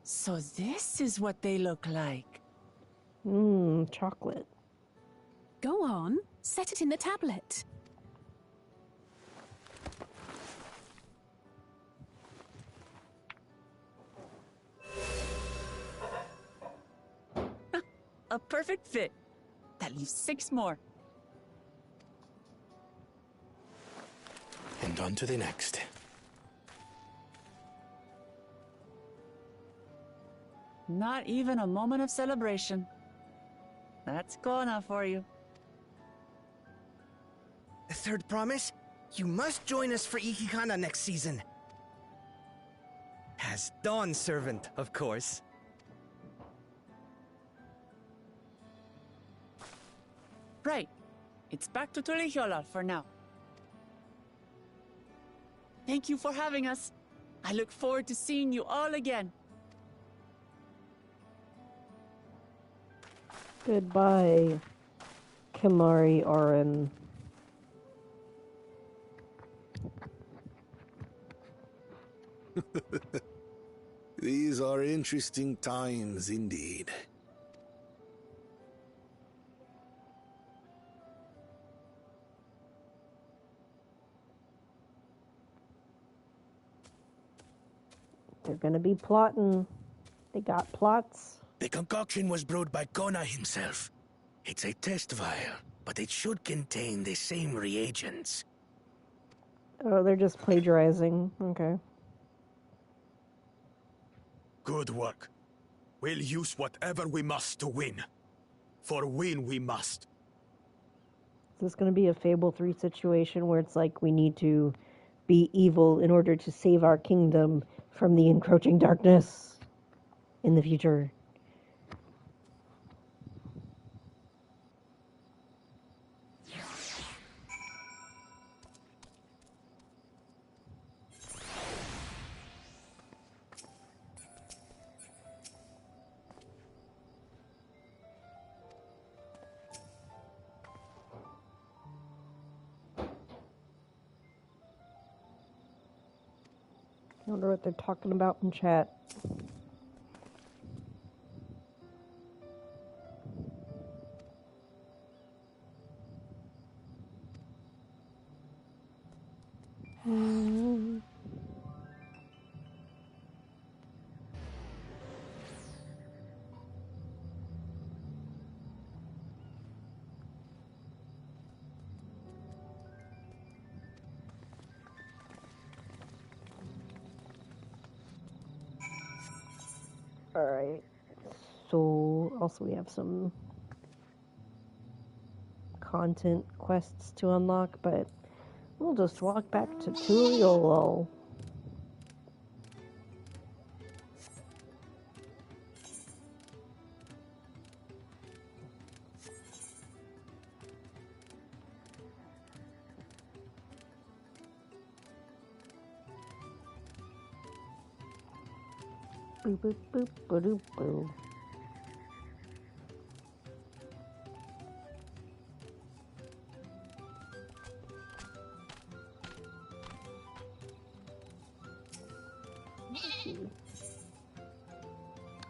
So this is what they look like. Chocolate. Go on, set it in the tablet. A perfect fit. That leaves 6 more. And on to the next. Not even a moment of celebration. That's Kona for you. The third promise? You must join us for Ihihana next season. As Dawn Servant, of course. Right. It's back to Tulihiola for now. Thank you for having us. I look forward to seeing you all again. Goodbye, Kimari Arin. These are interesting times indeed. They're gonna be plotting. They got plots. The concoction was brewed by Kona himself. It's a test vial, but it should contain the same reagents. Oh, they're just plagiarizing. Okay. Good work. We'll use whatever we must to win. For win we must. Is this gonna be a Fable 3 situation where it's like we need to be evil in order to save our kingdom from the encroaching darkness in the future? I wonder what they're talking about in chat. Alright. So, also we have some content quests to unlock, but we'll just walk back to Turiel. Boop boop boop boop boop.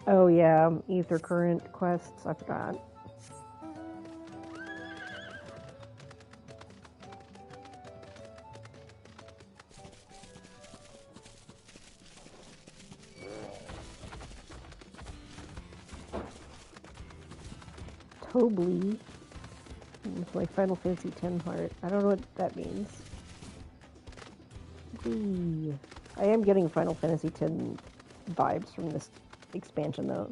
Oh yeah, Ether Current quests, I forgot. Tobly. It's like Final Fantasy X heart. I don't know what that means. Whee. I am getting Final Fantasy X vibes from this expansion though.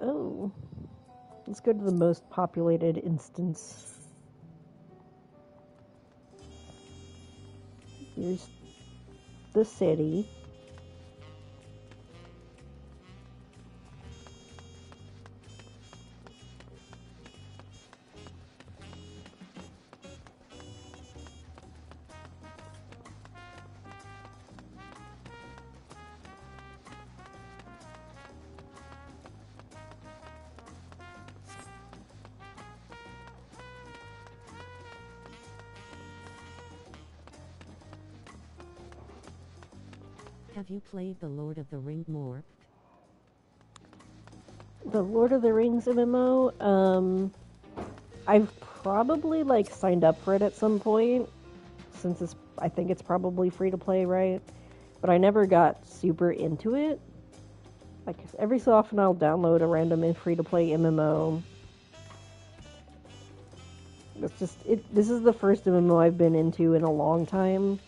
Oh. Let's go to the most populated instance. Here's the city. Have you played The Lord of the Ring more? The Lord of the Rings MMO, I've probably like signed up for it at some point, since I think it's probably free to play, right? But I never got super into it. Like every so often I'll download a random free to play MMO. It's just this is the first MMO I've been into in a long time.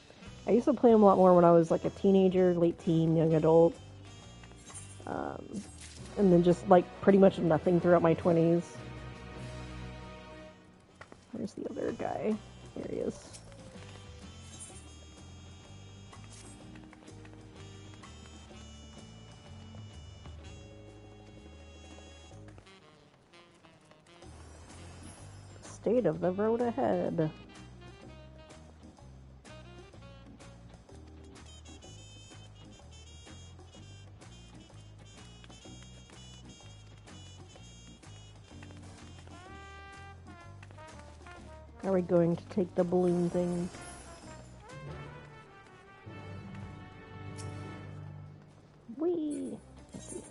I used to play them a lot more when I was like a teenager, late teen, young adult. And then just like pretty much nothing throughout my 20s. Where's the other guy? There he is. State of the road ahead. Are we going to take the balloon thing? Whee!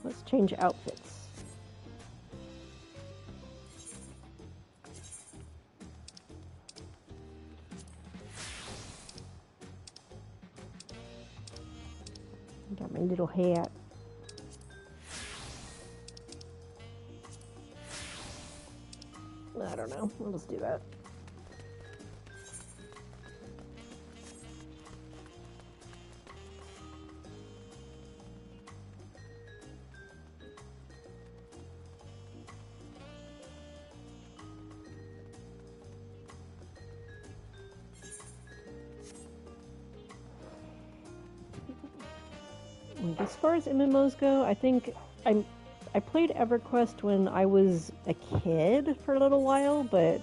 Let's change outfits. Got my little hat. I don't know. I'll just do that. As far as MMOs go, I think I played EverQuest when I was a kid for a little while, but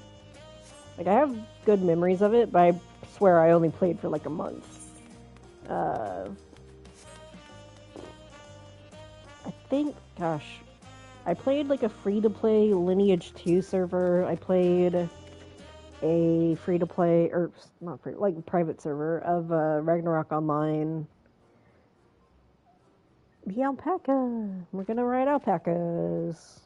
like I have good memories of it, but I swear I only played for like a month. I think, gosh, I played like a free-to-play Lineage 2 server. I played a free-to-play, or not free, like private server of Ragnarok Online. The alpaca! We're gonna ride alpacas!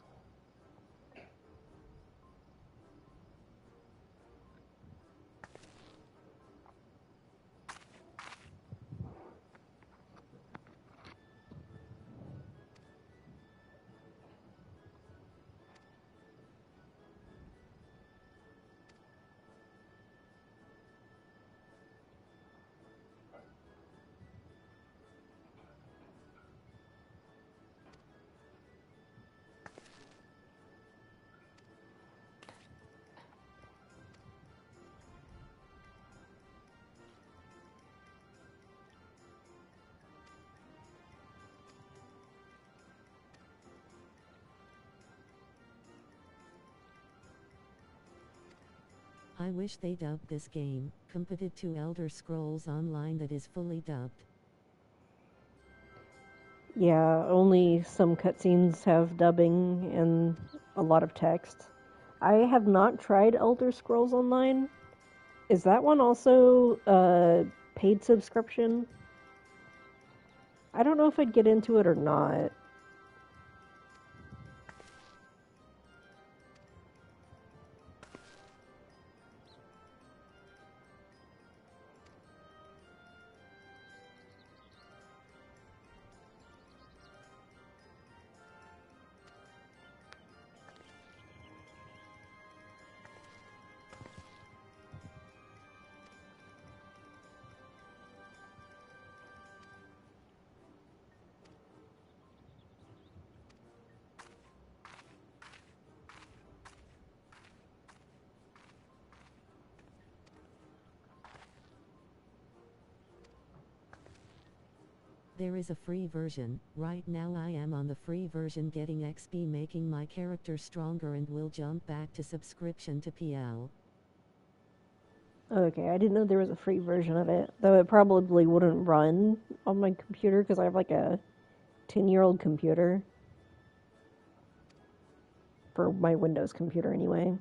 I wish they dubbed this game, compared to Elder Scrolls Online that is fully dubbed. Yeah, only some cutscenes have dubbing and a lot of text. I have not tried Elder Scrolls Online. Is that one also a paid subscription? I don't know if I'd get into it or not. There is a free version. Right now I am on the free version getting XP, making my character stronger, and will jump back to subscription to PL. Okay, I didn't know there was a free version of it, though it probably wouldn't run on my computer because I have like a 10-year-old computer. For my Windows computer anyway.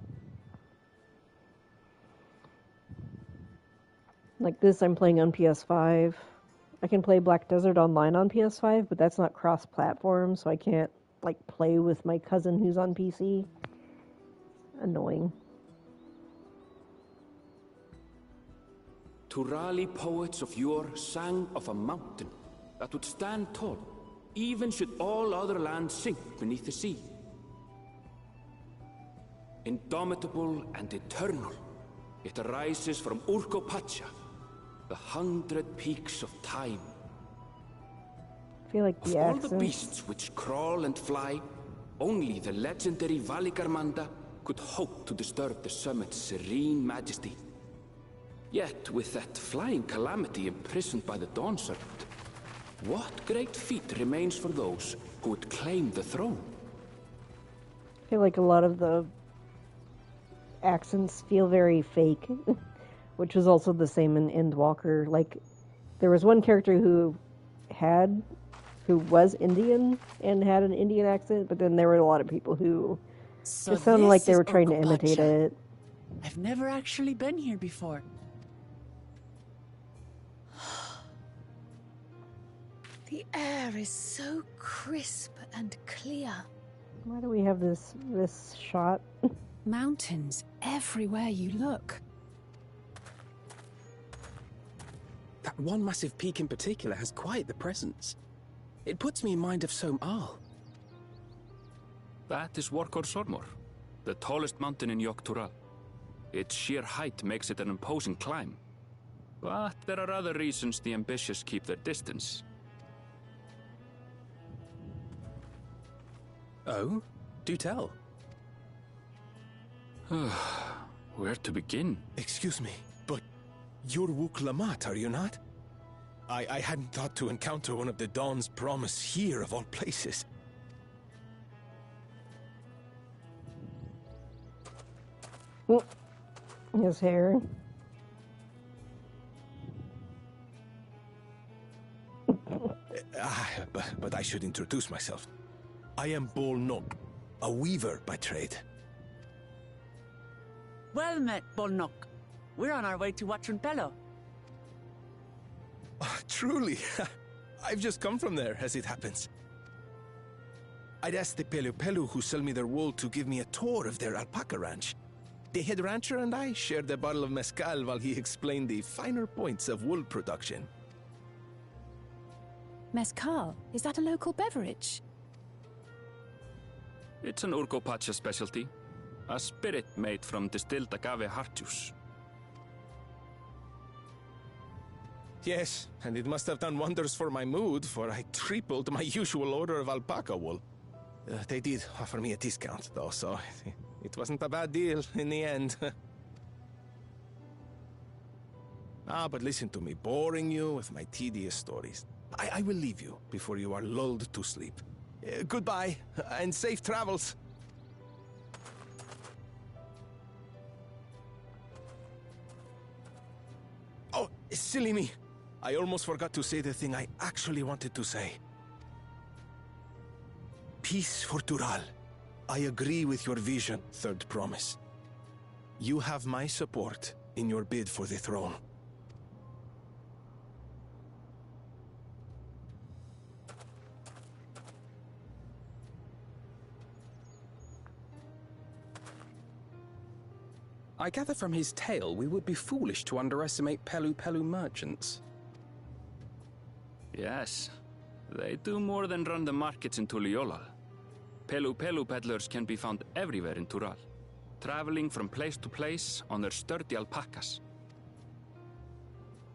Like this, I'm playing on PS5. I can play Black Desert Online on PS5, but that's not cross-platform, so I can't, like, play with my cousin who's on PC. Annoying. Turali poets of yore sang of a mountain that would stand tall, even should all other lands sink beneath the sea. Indomitable and eternal, it arises from Urkopacha, the 100 peaks of time. I feel like the accents... Of all the beasts which crawl and fly, only the legendary Valigarmanda could hope to disturb the summit's serene majesty. Yet, with that flying calamity imprisoned by the Dawn Serpent, what great feat remains for those who would claim the throne? I feel like a lot of the accents feel very fake, which was also the same in Endwalker. Like, there was one character who was Indian and had an Indian accent, but then there were a lot of people who just sounded like they were trying to imitate it. I've never actually been here before. The air is so crisp and clear. Why do we have this shot? Mountains everywhere you look. That one massive peak in particular has quite the presence. It puts me in mind of Som-Al. That is Workor Sormor, the tallest mountain in Yogg-Tural. Its sheer height makes it an imposing climb. But there are other reasons the ambitious keep their distance. Oh? Do tell. Where to begin? Excuse me, but you're Wuk-Lamat, are you not? I hadn't thought to encounter one of the Dawn's promise here, of all places. His hair. But I should introduce myself. I am Bol Nok, a weaver by trade. Well met, Bolnok. We're on our way to Watrunpelo. Oh, truly? I've just come from there, as it happens. I'd asked the Pelu who sell me their wool to give me a tour of their alpaca ranch. The head rancher and I shared a bottle of mezcal while he explained the finer points of wool production. Mezcal? Is that a local beverage? It's an Urkopacha specialty. A spirit made from distilled agave heart juice. Yes, and it must have done wonders for my mood, for I tripled my usual order of alpaca wool. They did offer me a discount, though, so it wasn't a bad deal in the end. But listen to me, boring you with my tedious stories. I will leave you before you are lulled to sleep. Goodbye, and safe travels. Silly me. I almost forgot to say the thing I actually wanted to say. Peace for Tural. I agree with your vision, Third Promise. You have my support in your bid for the throne. I gather from his tale we would be foolish to underestimate Pelu Pelu merchants. Yes, they do more than run the markets in Tuliolal. Pelu Pelu peddlers can be found everywhere in Tural, traveling from place to place on their sturdy alpacas.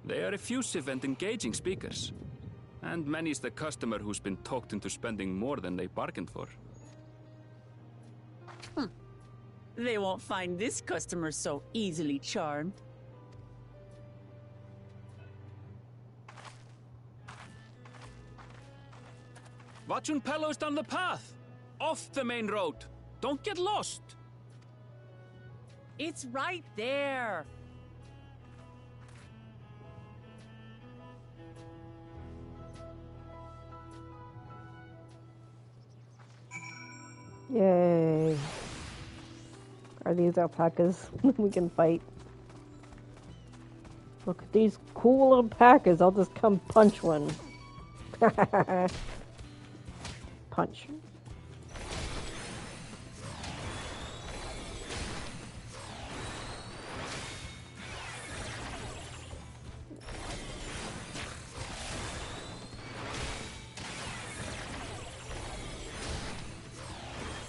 They are effusive and engaging speakers, and many's the customer who's been talked into spending more than they bargained for. They won't find this customer so easily charmed. Watchun Pelo's down the path! Off the main road! Don't get lost! It's right there! Yay. Are these alpacas we can fight? Look at these cool alpacas. I'll just come punch one. Punch.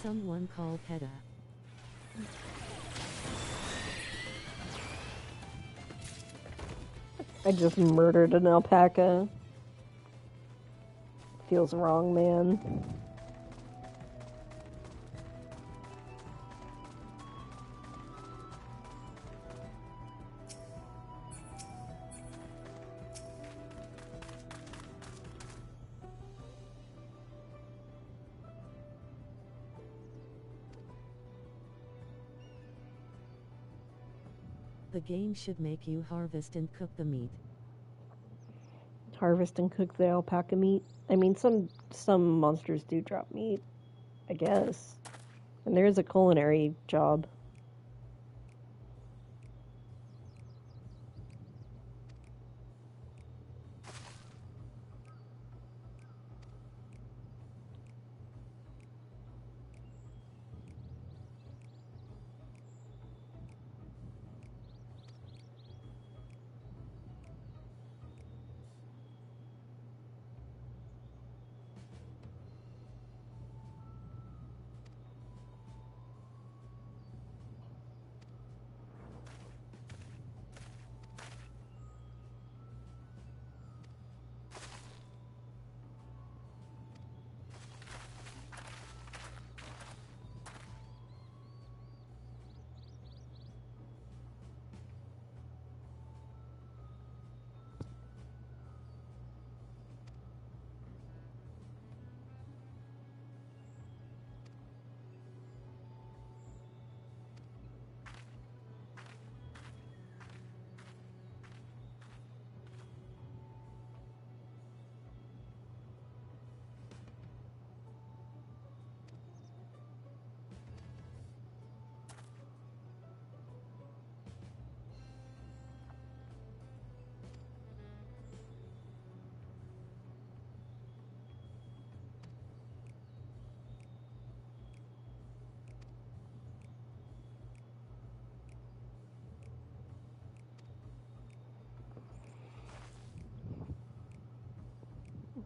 Someone call PETA. I just murdered an alpaca. Feels wrong, man. The game should make you harvest and cook the meat. Harvest and cook the alpaca meat. I mean, some monsters do drop meat, I guess. And there is a culinary job.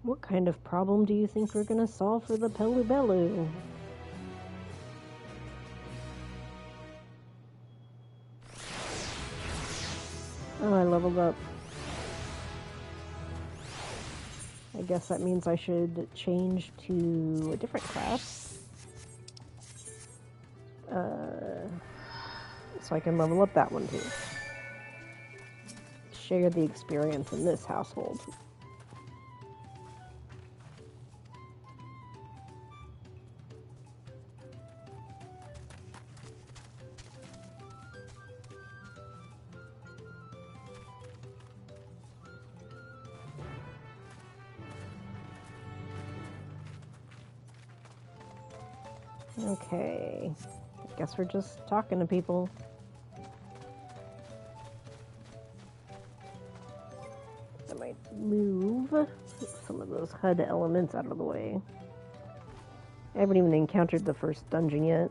What kind of problem do you think we're gonna solve for the Pelubelu? Oh, I leveled up. I guess that means I should change to a different class. So I can level up that one too. Share the experience in this household. Okay. I guess we're just talking to people. I might move some of those HUD elements out of the way. I haven't even encountered the first dungeon yet.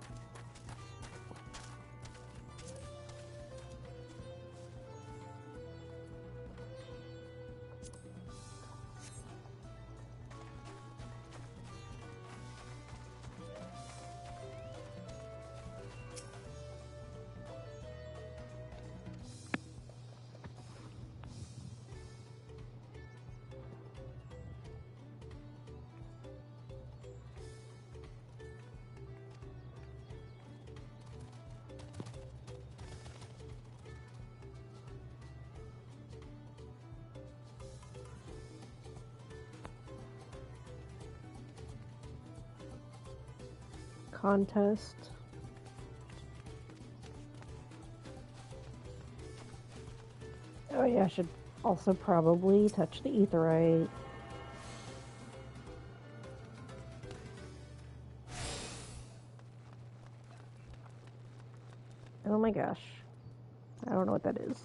Contest. Oh yeah, I should also probably touch the aetheryte. Oh my gosh. I don't know what that is.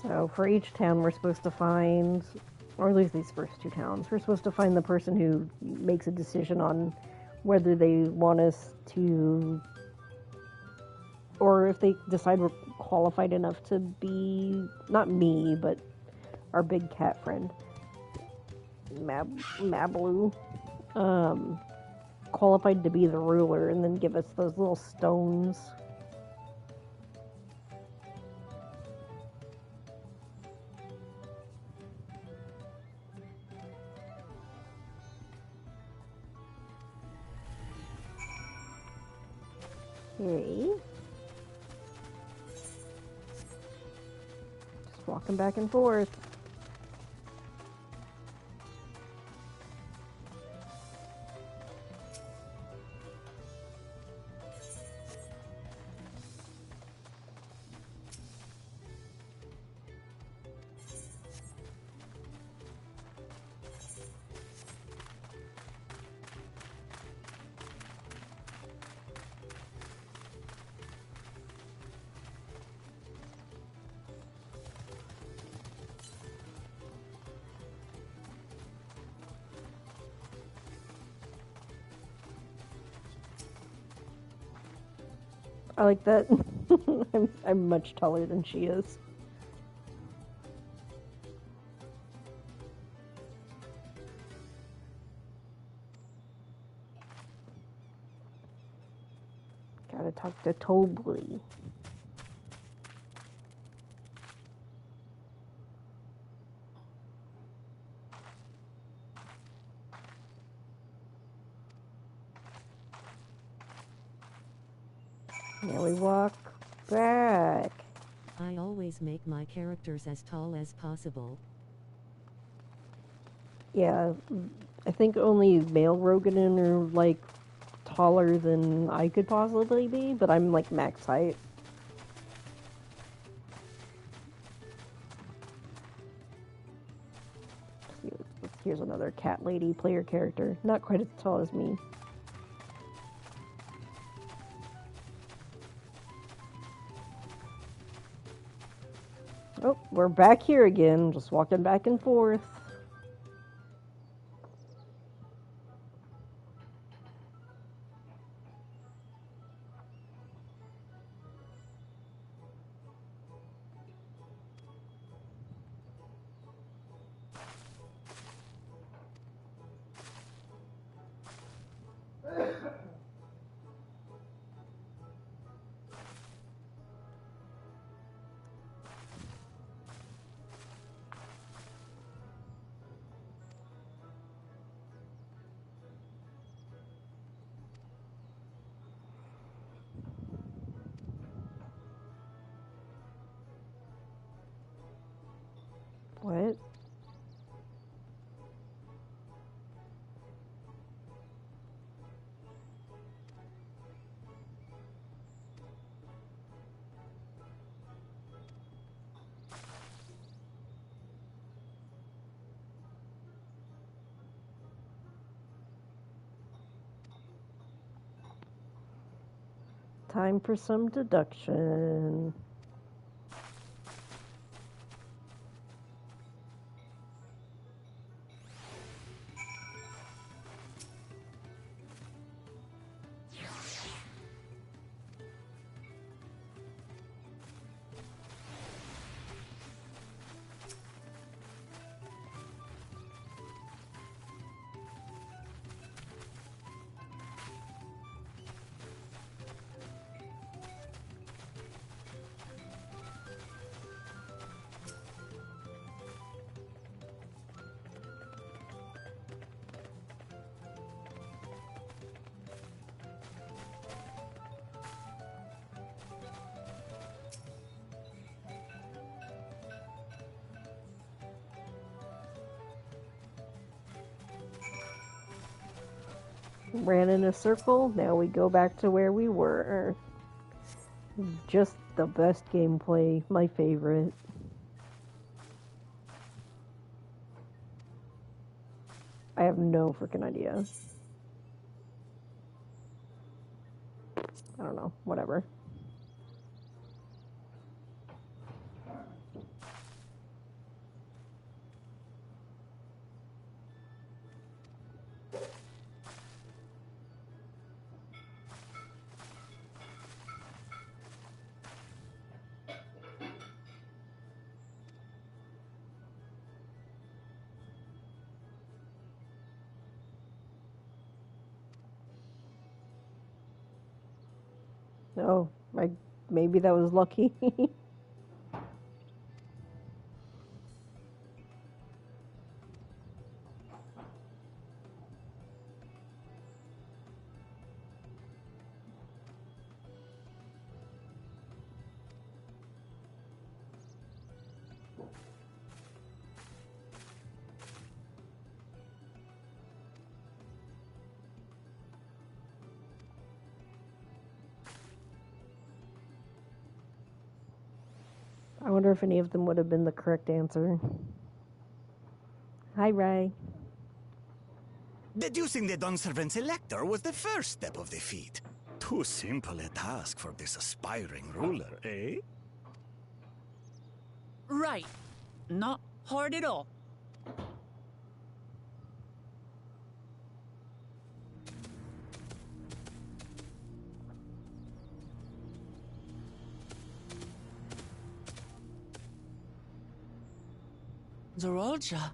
So for each town we're supposed to find, or at least these first two towns, we're supposed to find the person who makes a decision on whether they want us to, or if they decide we're qualified enough to be, not me, but our big cat friend, Mablu, qualified to be the ruler, and then give us those little stones. Okay. Just walking back and forth. I like that. I'm much taller than she is. Gotta talk to Tobly. Now we walk back. I always make my characters as tall as possible. Yeah, I think only male Roganin are like taller than I could possibly be, but I'm like max height. Here's another cat lady player character, not quite as tall as me. Oh, we're back here again, just walking back and forth. Time for some deduction. Ran in a circle, now we go back to where we were. Just the best gameplay, my favorite. I have no freaking idea. I don't know, whatever. Oh, maybe that was lucky. I wonder if any of them would have been the correct answer. Hi, Ray. Deducing the Dawnservant's elector was the first step of the feat. Too simple a task for this aspiring ruler, eh? Right. Not hard at all. Zorolja.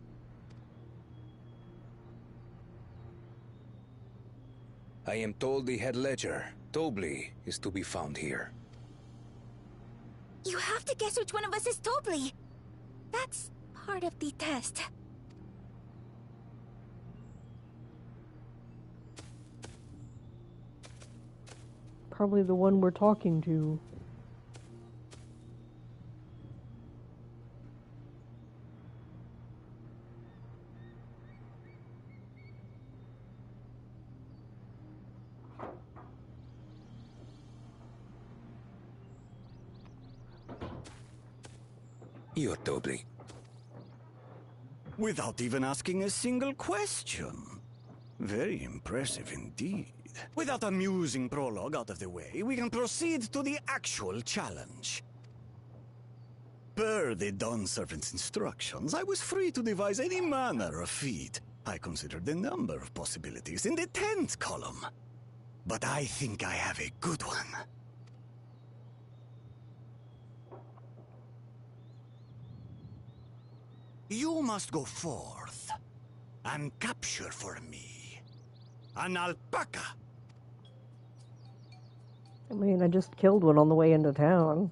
I am told the head ledger, Tobli, is to be found here. You have to guess which one of us is Tobli. That's part of the test. Probably the one we're talking to. You're Tobli. Without even asking a single question. Very impressive indeed. With that amusing prologue out of the way, we can proceed to the actual challenge. Per the Dawnservant's instructions, I was free to devise any manner of feat. I considered a number of possibilities in the 10th column. But I think I have a good one. You must go forth and capture for me an alpaca. I mean, I just killed one on the way into town.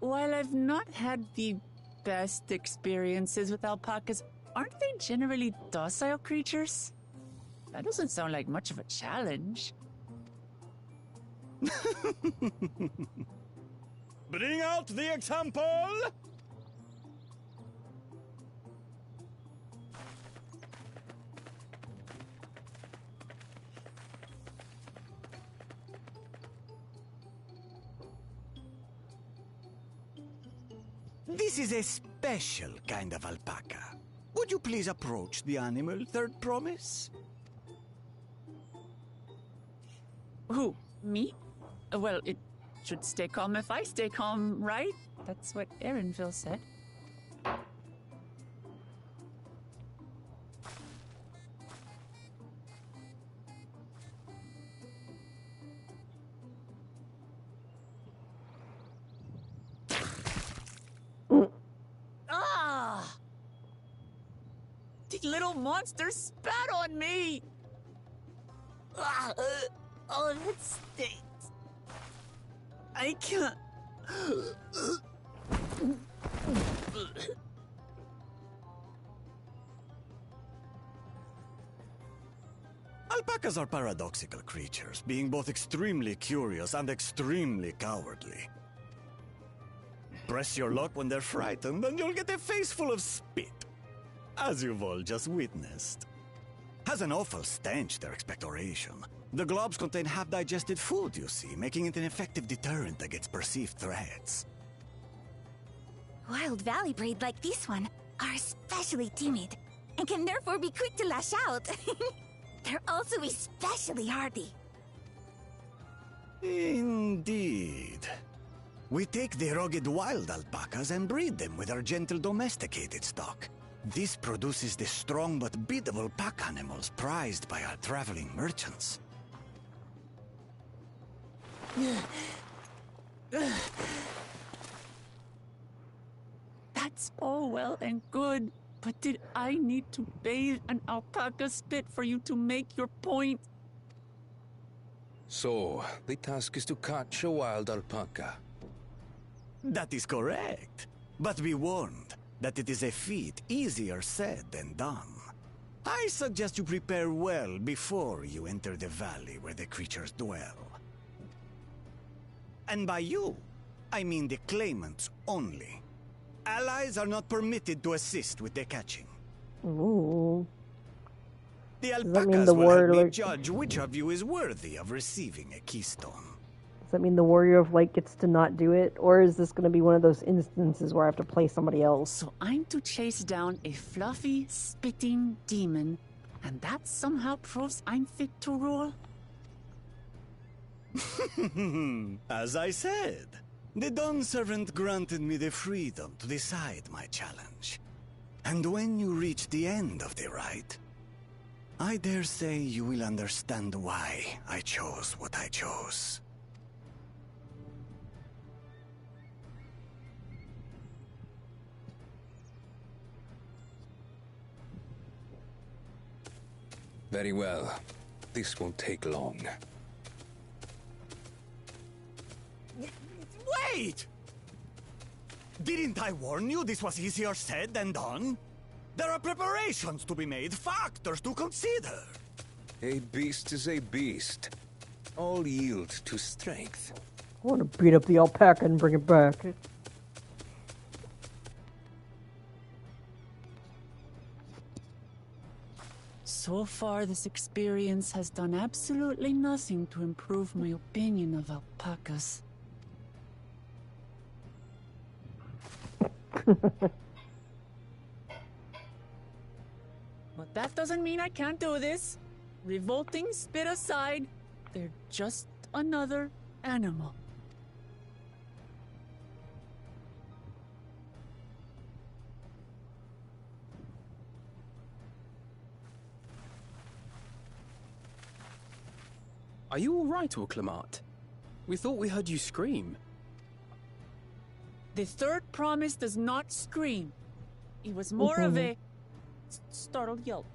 While I've not had the best experiences with alpacas, aren't they generally docile creatures? That doesn't sound like much of a challenge. Bring out the example! This is a special kind of alpaca. Would you please approach the animal, Third Promise? Who? Me? Well, it should stay calm if I stay calm, right? That's what Erinville said. Ah! The little monster spat on me! Ah, oh, that stinks. I can't. Alpacas are paradoxical creatures, being both extremely curious and extremely cowardly. Press your luck when they're frightened, and you'll get a face full of spit, as you've all just witnessed. Has an awful stench, their expectoration. The globs contain half-digested food, you see, making it an effective deterrent against perceived threats. Wild valley breed like this one are especially timid and can therefore be quick to lash out. They're also especially hardy. Indeed. We take the rugged wild alpacas and breed them with our gentle domesticated stock. This produces the strong but biddable pack animals prized by our traveling merchants. That's all well and good, but did I need to bathe an alpaca spit for you to make your point? So, the task is to catch a wild alpaca. That is correct. But be warned that it is a feat easier said than done. I suggest you prepare well before you enter the valley where the creatures dwell. And by you, I mean the claimants only. Allies are not permitted to assist with their catching. Ooh. The Does that mean alpacas the will help me warrior? judge which of you is worthy of receiving a keystone. Does that mean the warrior of light gets to not do it, or is this going to be one of those instances where I have to play somebody else? So I'm to chase down a fluffy, spitting demon, and that somehow proves I'm fit to rule? As I said, the Dawn Servant granted me the freedom to decide my challenge. And when you reach the end of the rite, I dare say you will understand why I chose what I chose. Very well. This won't take long. Wait! Didn't I warn you this was easier said than done? There are preparations to be made, factors to consider. A beast is a beast. All yield to strength. I want to beat up the alpaca and bring it back. So far, this experience has done absolutely nothing to improve my opinion of alpacas. But that doesn't mean I can't do this. Revolting spit aside, they're just another animal. Are you all right, Uklamat? We thought we heard you scream. The third promise does not scream. It was more of a startled yelp.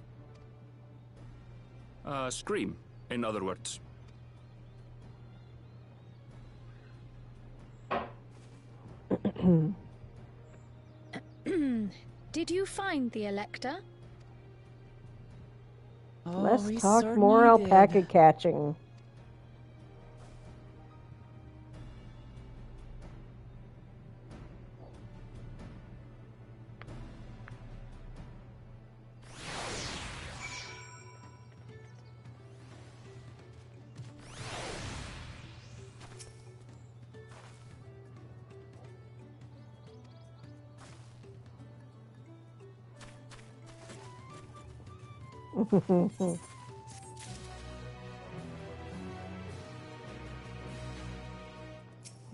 Scream, in other words. Did you find the Elector? Oh, Let's talk more alpaca catching.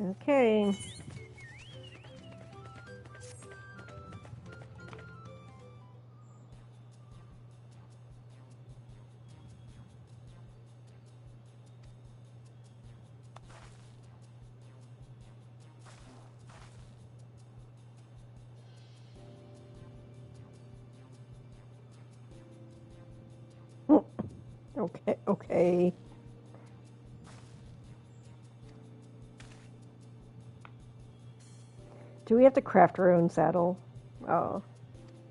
Okay. Okay, okay. Do we have to craft our own saddle? Oh,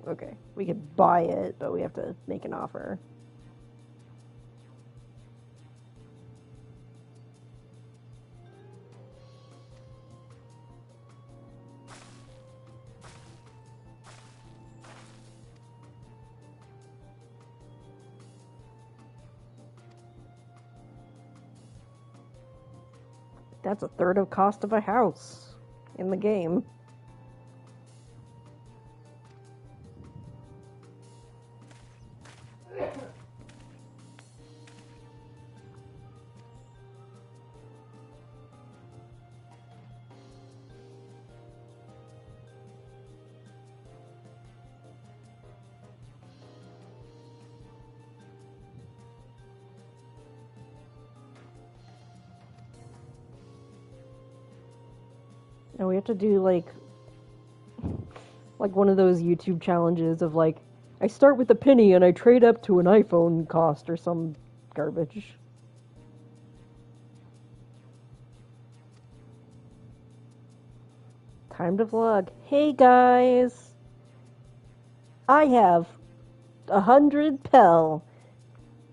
okay. We could buy it, but we have to make an offer. That's a third of cost of a house in the game. And we have to do like one of those YouTube challenges of like, I start with a penny and I trade up to an iPhone cost or some garbage. Time to vlog. Hey guys! I have 100 pel.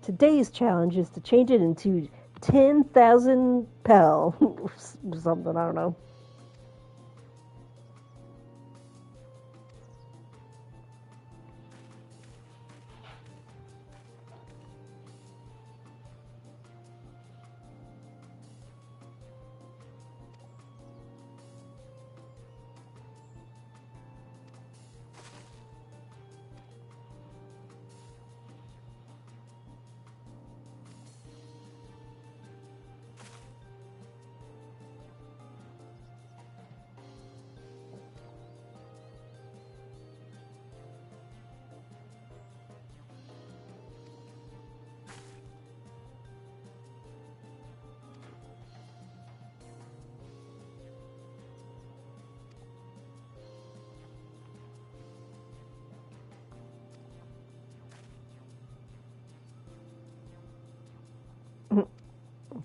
Today's challenge is to change it into 10,000 pel. Something, I don't know.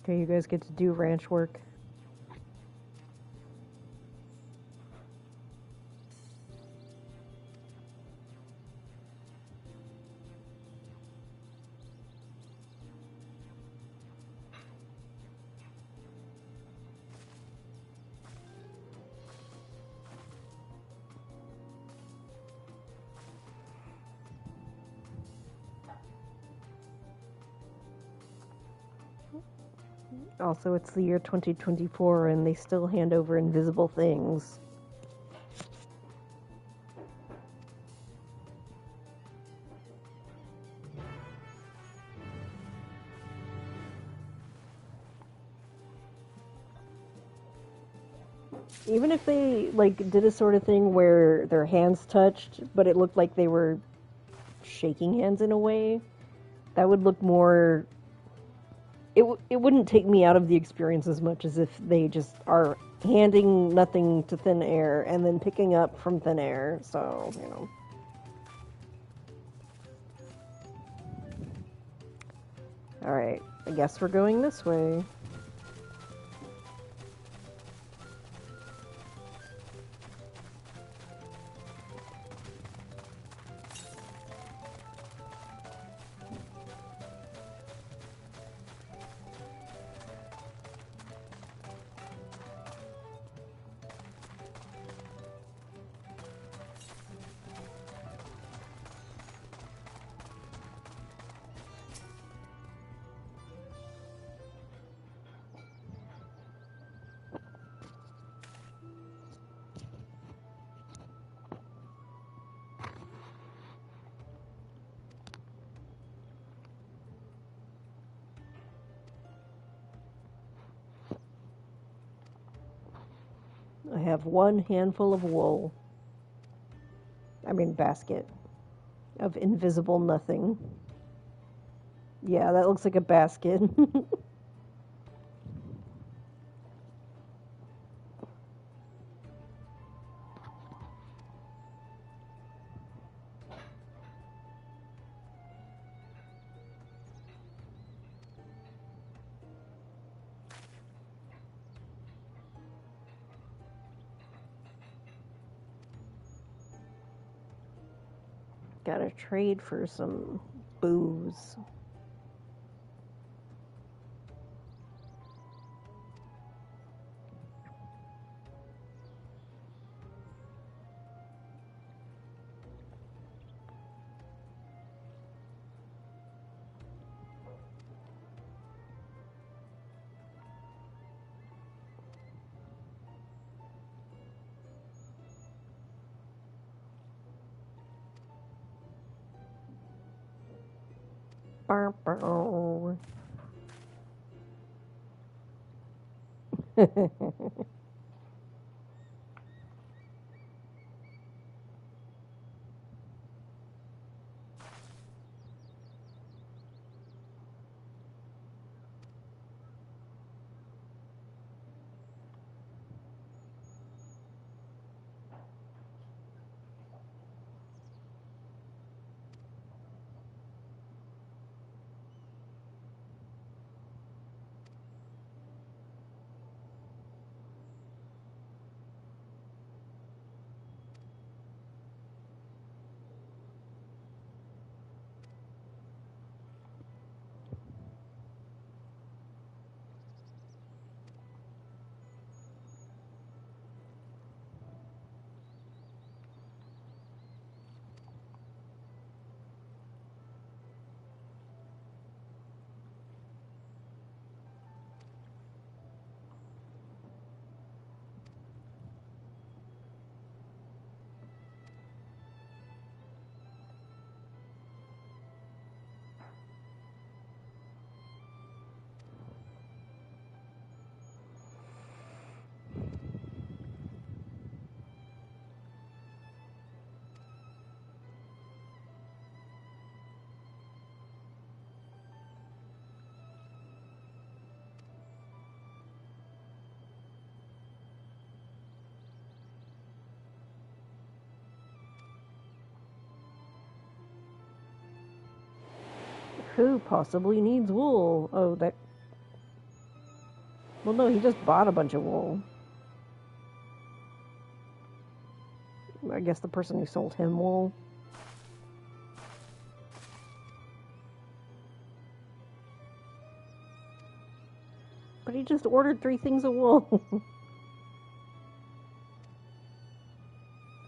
Okay, you guys get to do ranch work. Also, it's the year 2024 and they still hand over invisible things. Even if they, like, did a sort of thing where their hands touched, but it looked like they were shaking hands in a way, that would look more... It wouldn't take me out of the experience as much as if they just are handing nothing to thin air and then picking up from thin air, so, you know. Alright, I guess we're going this way. I have one handful of wool. I mean, basket of invisible nothing. Yeah, that looks like a basket. Gotta trade for some booze. Bow, bow. Who possibly needs wool? Oh, that... Well, no, he just bought a bunch of wool. I guess the person who sold him wool. But he just ordered 3 things of wool.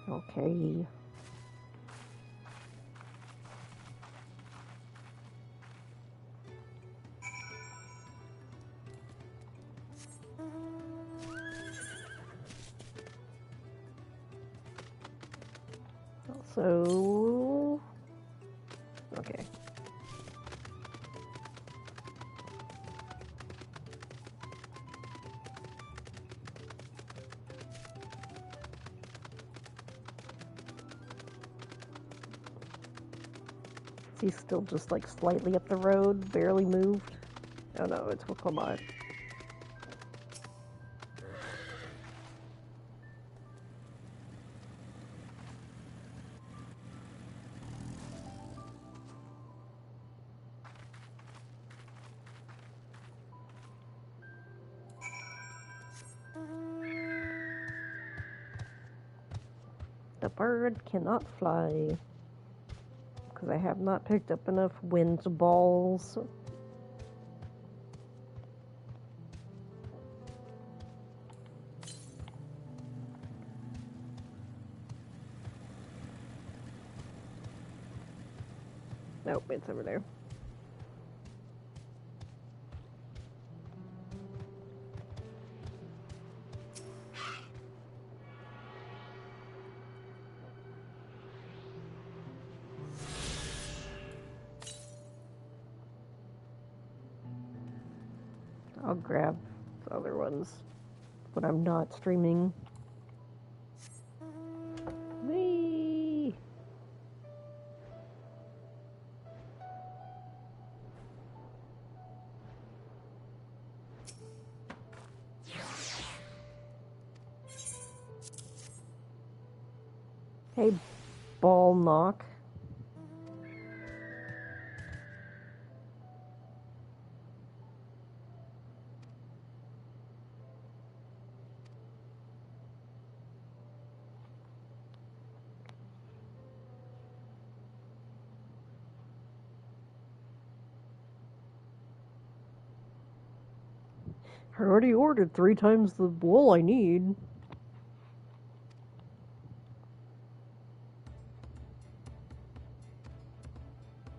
Okay. So... Okay. He's still just like slightly up the road, barely moved. Oh no, it's Wicklamat. The bird cannot fly. Because I have not picked up enough wind balls. Nope, it's over there. I'll grab the other ones when I'm not streaming. Hey, ball knock. I already ordered 3 times the wool I need.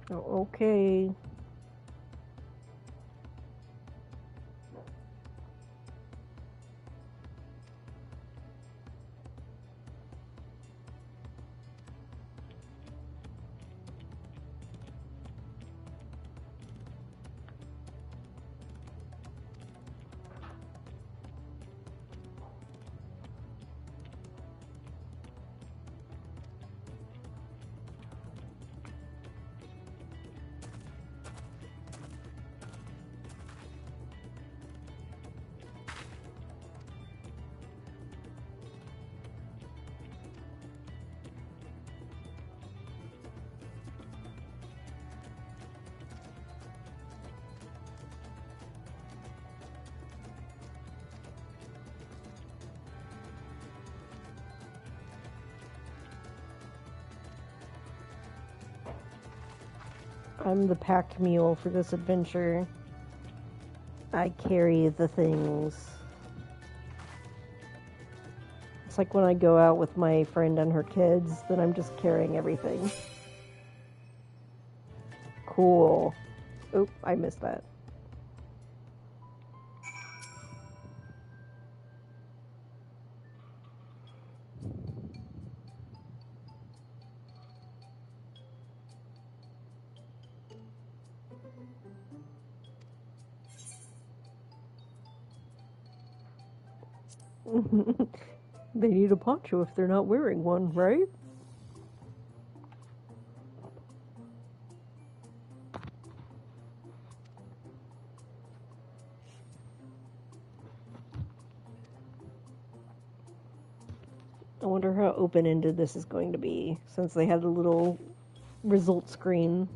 Oh, okay. I'm the pack mule for this adventure. I carry the things. It's like when I go out with my friend and her kids, then I'm just carrying everything. Cool. Oop, I missed that. They need a poncho if they're not wearing one, right? I wonder how open-ended this is going to be, since they had a little result screen.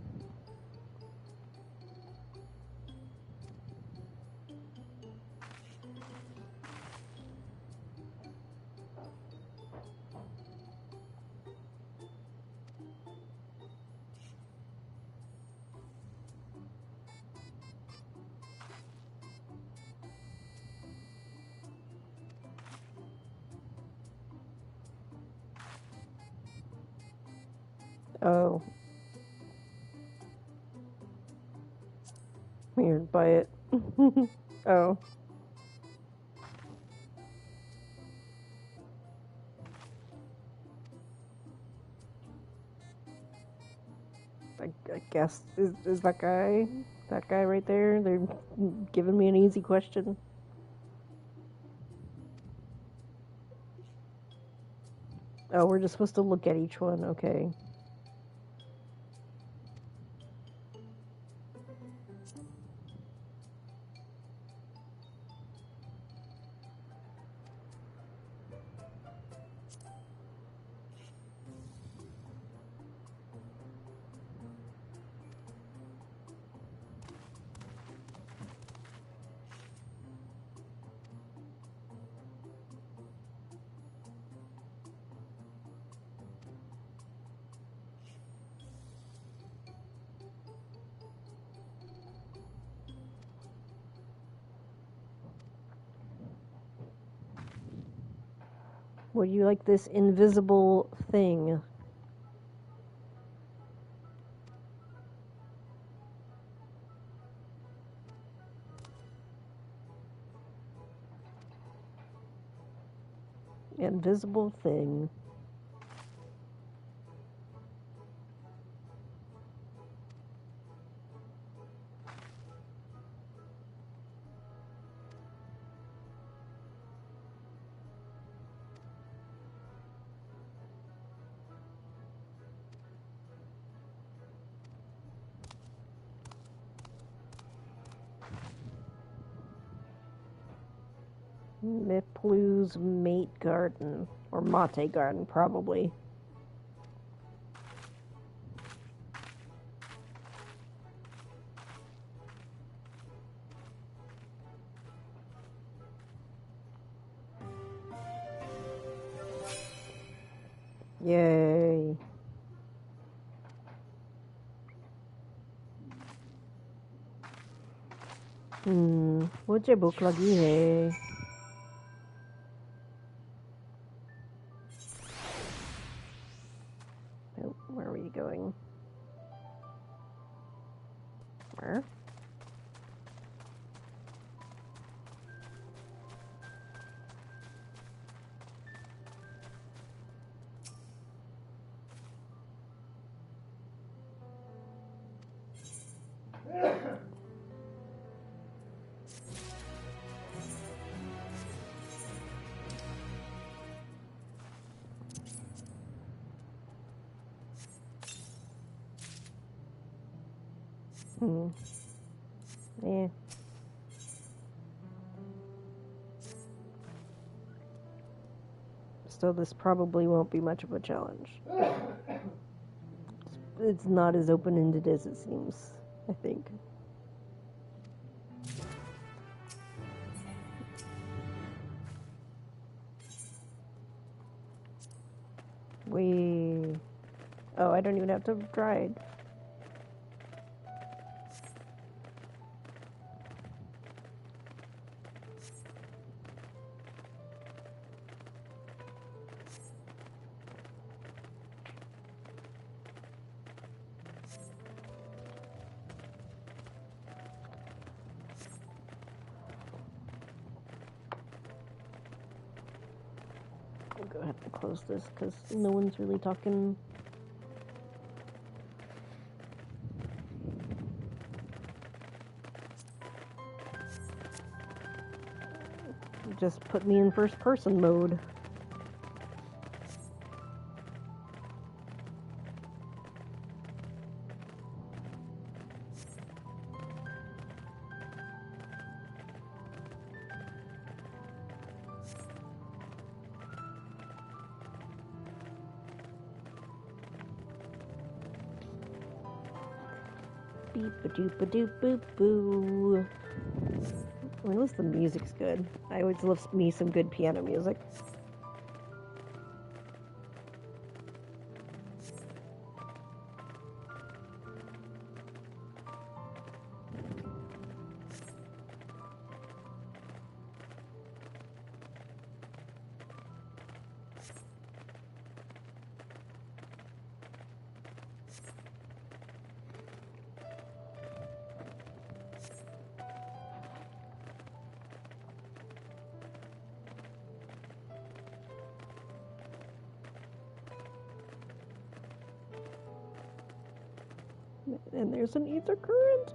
Oh. Weird, buy it. Oh. I guess, is that guy right there? They're giving me an easy question. Oh, we're just supposed to look at each one, okay. Would you like this invisible thing? Invisible thing. Miplu's Mate Garden. Or Mate Garden, probably. Yay. मुझे भूख लगी है. Oh, where are we going? Where? Yeah. So this probably won't be much of a challenge. It's not as open-ended as it seems, I think. Oh, I don't even have to drive. I'll go ahead and close this because no one's really talking. Just put me in first person mode. Beep-a-doop-a-doop-boop-boo. At least the music's good. I always love me some good piano music. And there's an ether current.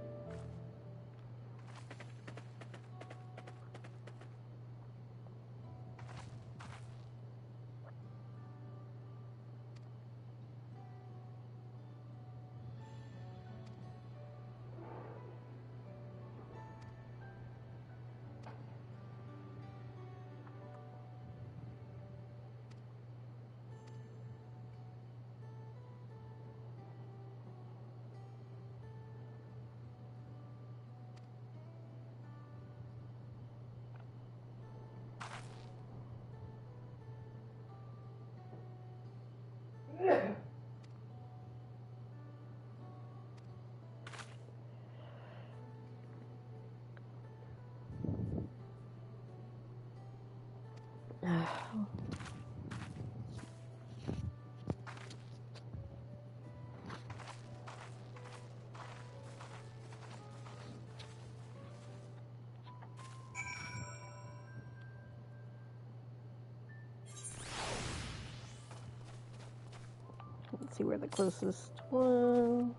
Let's see where the closest one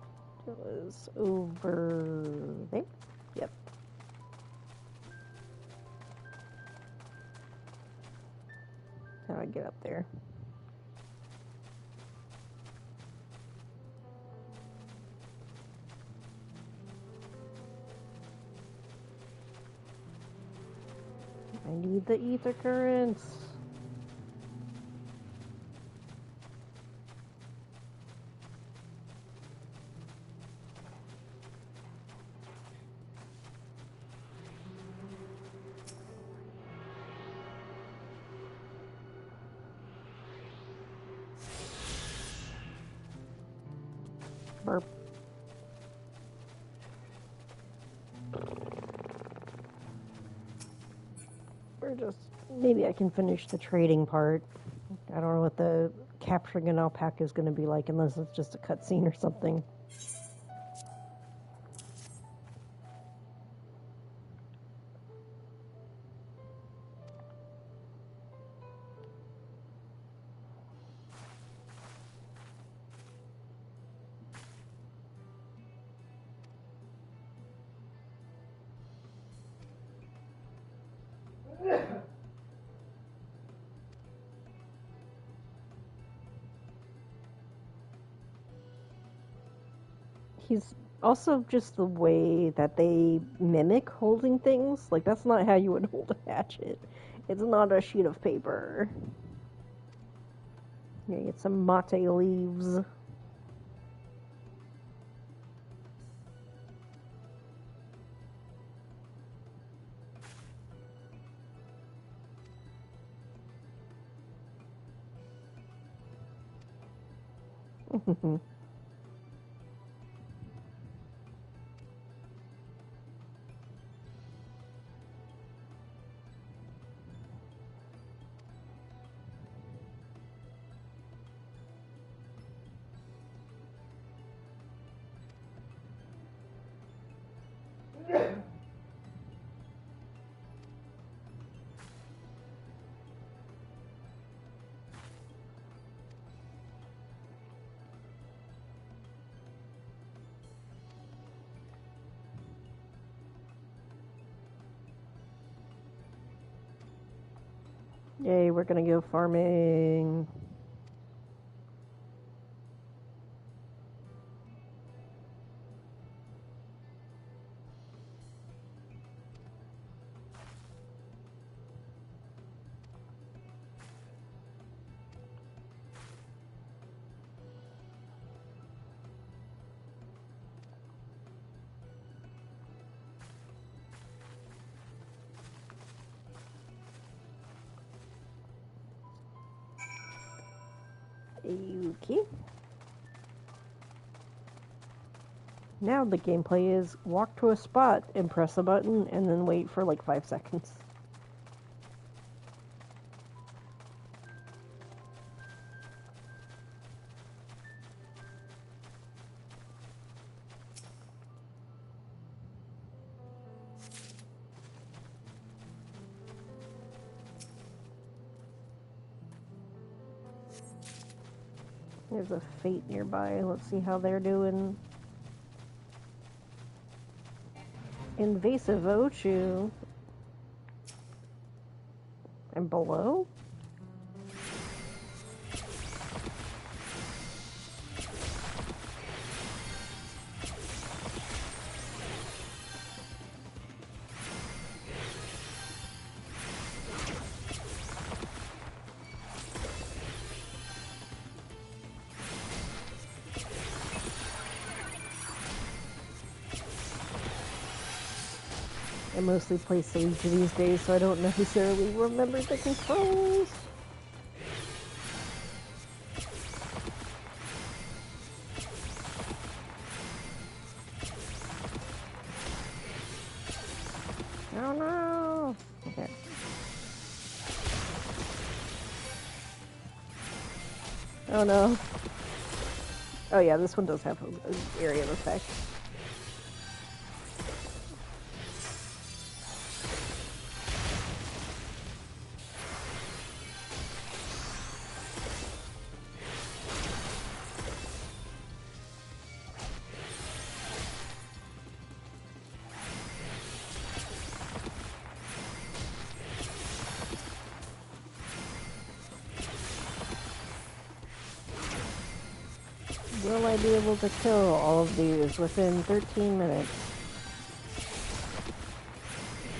was. Over there. Yep. How do I get up there? I need the ether currents. Burp. Or just, maybe I can finish the trading part. I don't know what the capturing an alpaca is going to be like unless it's just a cutscene or something. He's also just the way that they mimic holding things. Like, that's not how you would hold a hatchet. It's not a sheet of paper. Yeah, get some mate leaves. Yay, we're gonna go farming. Okay. Now the gameplay is walk to a spot and press a button and then wait for like 5 seconds. There's a Fate nearby. Let's see how they're doing. Invasive Ochu. And below? I mostly play Sage these days, so I don't necessarily remember the controls. Oh no! Okay. Oh no. Oh yeah, this one does have an area of effect. Will I be able to kill all of these within 13 minutes?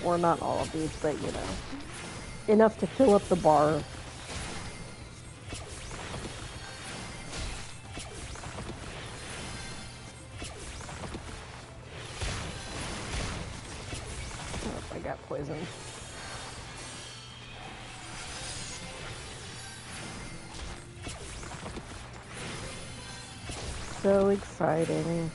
Or not all of these, but you know. Enough to fill up the bar. Oh, I got poisoned. so exciting.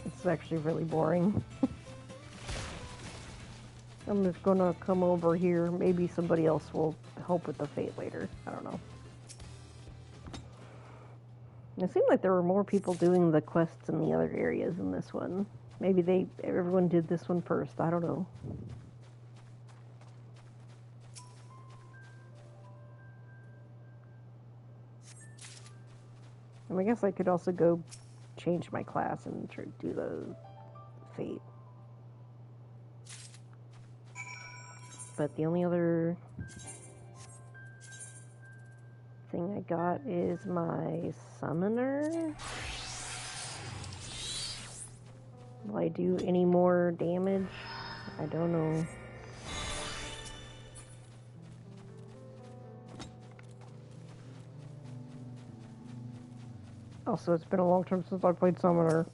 It's actually really boring. I'm just gonna come over here. Maybe somebody else will help with the fate later. I don't know. It seemed like there were more people doing the quests in the other areas in this one. Maybe everyone did this one first. I don't know. I guess I could also go change my class and do the fate. But the only other thing I got is my summoner. Will I do any more damage? I don't know. Also, it's been a long time since I played summoner.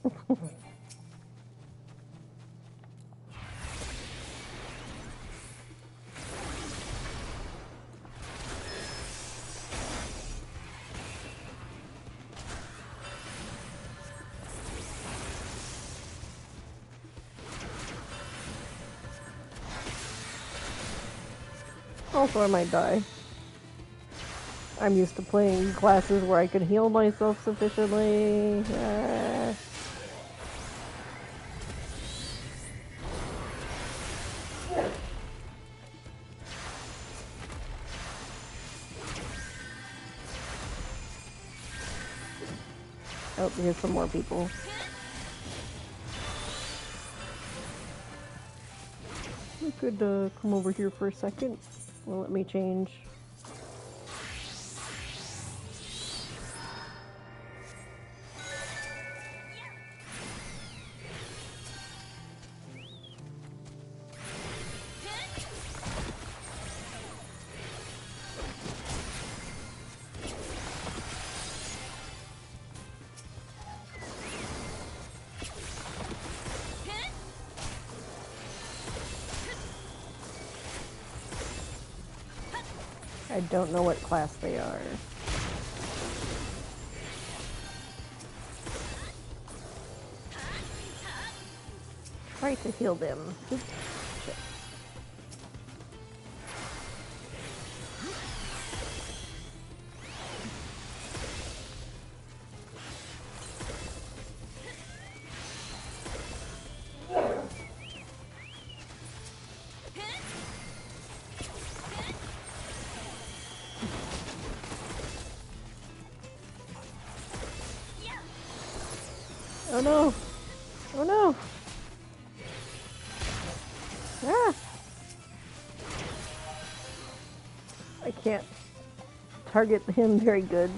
Also, I might die. I'm used to playing classes where I can heal myself sufficiently. Oh, here's some more people. I could come over here for a second. Well, let me change. I don't know what class they are. Try to heal them. Oops. Shit. Oh no! Oh no! Ah! I can't target him very good.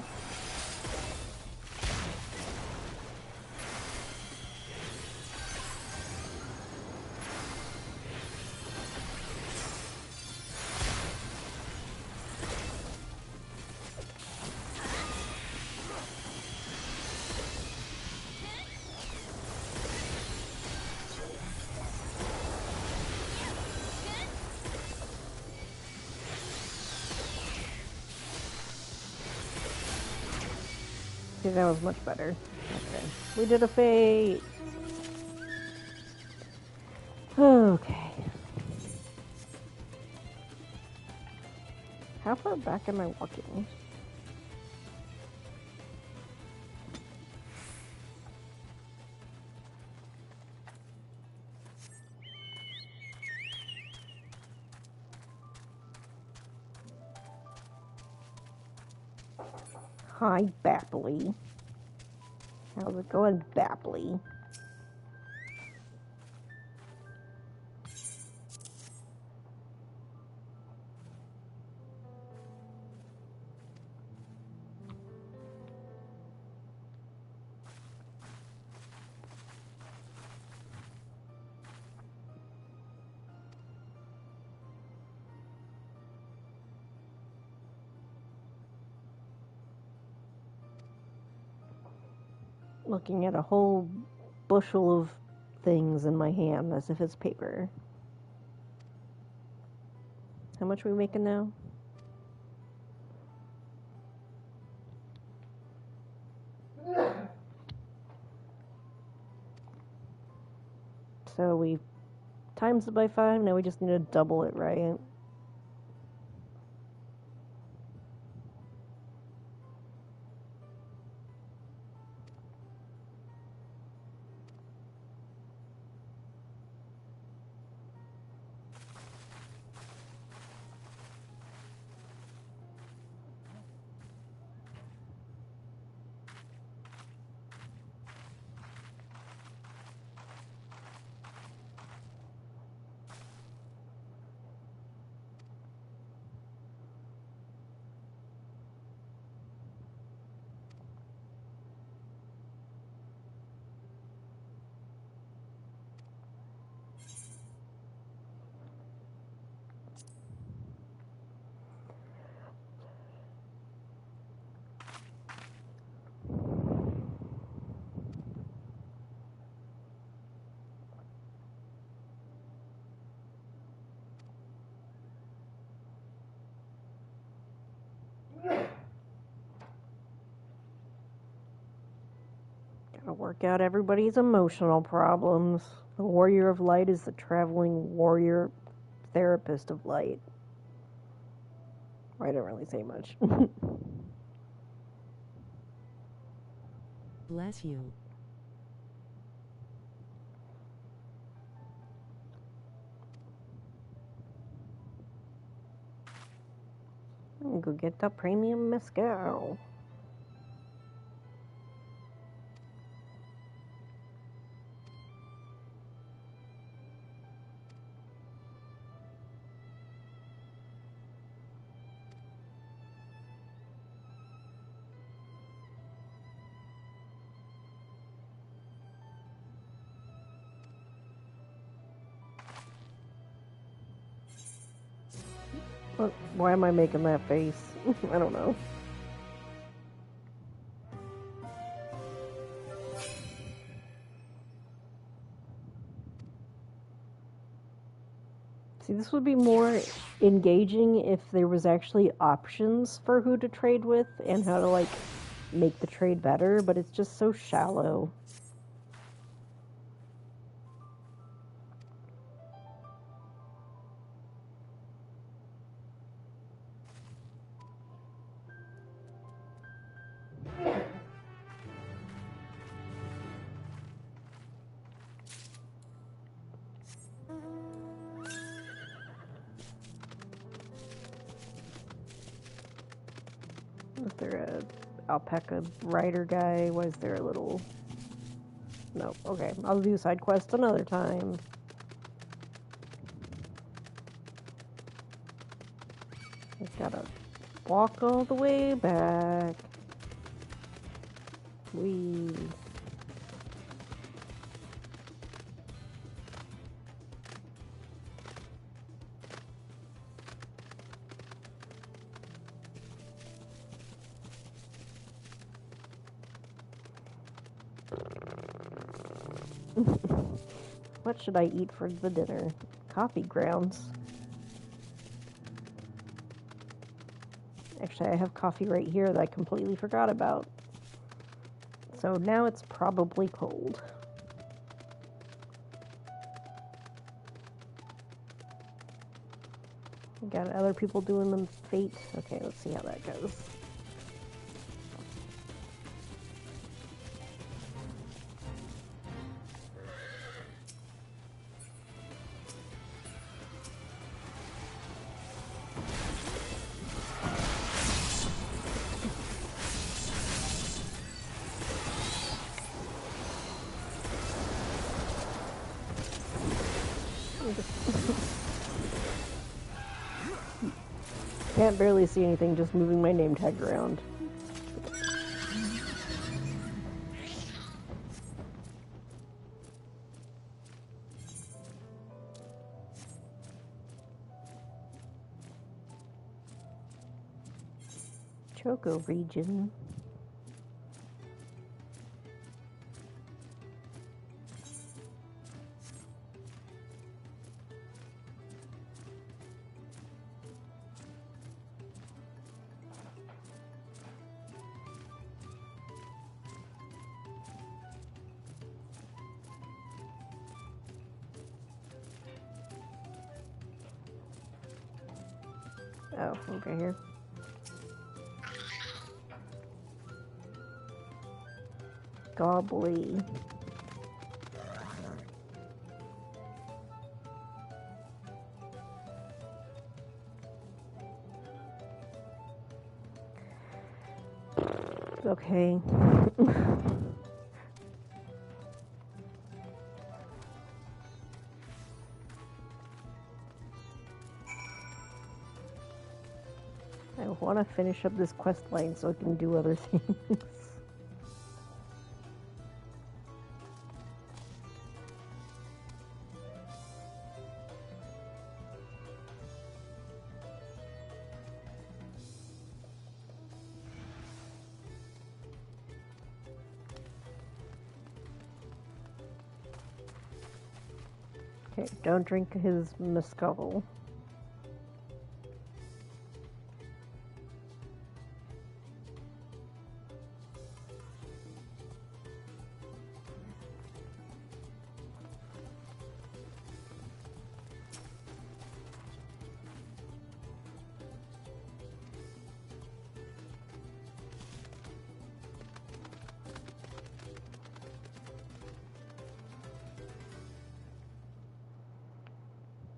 Okay, that was much better. Okay. We did a fate! Okay. How far back am I walking? Hi, Bapley. How's it going, Bapley? Looking at a whole bushel of things in my hand as if it's paper. How much are we making now? So we times it by 5, now we just need to double it, right? Gotta work out everybody's emotional problems. The warrior of light is the traveling warrior therapist of light. I don't really say much. Bless you. Go get the premium mezcal. Why am I making that face? I don't know. See, this would be more engaging if there was actually options for who to trade with and how to, like, make the trade better, but it's just so shallow. Was there a alpaca rider guy? Was there a little... No, okay. I'll do side quests another time. Just gotta walk all the way back. Whee. What should I eat for the dinner? Coffee grounds. Actually, I have coffee right here that I completely forgot about. So now it's probably cold. Got other people doing the fate. Okay, let's see how that goes. Can't barely see anything, just moving my name tag around. Choco region. Oh, over here. Gobbly. Okay. I want to finish up this quest line so I can do other things. Okay, don't drink his mescal.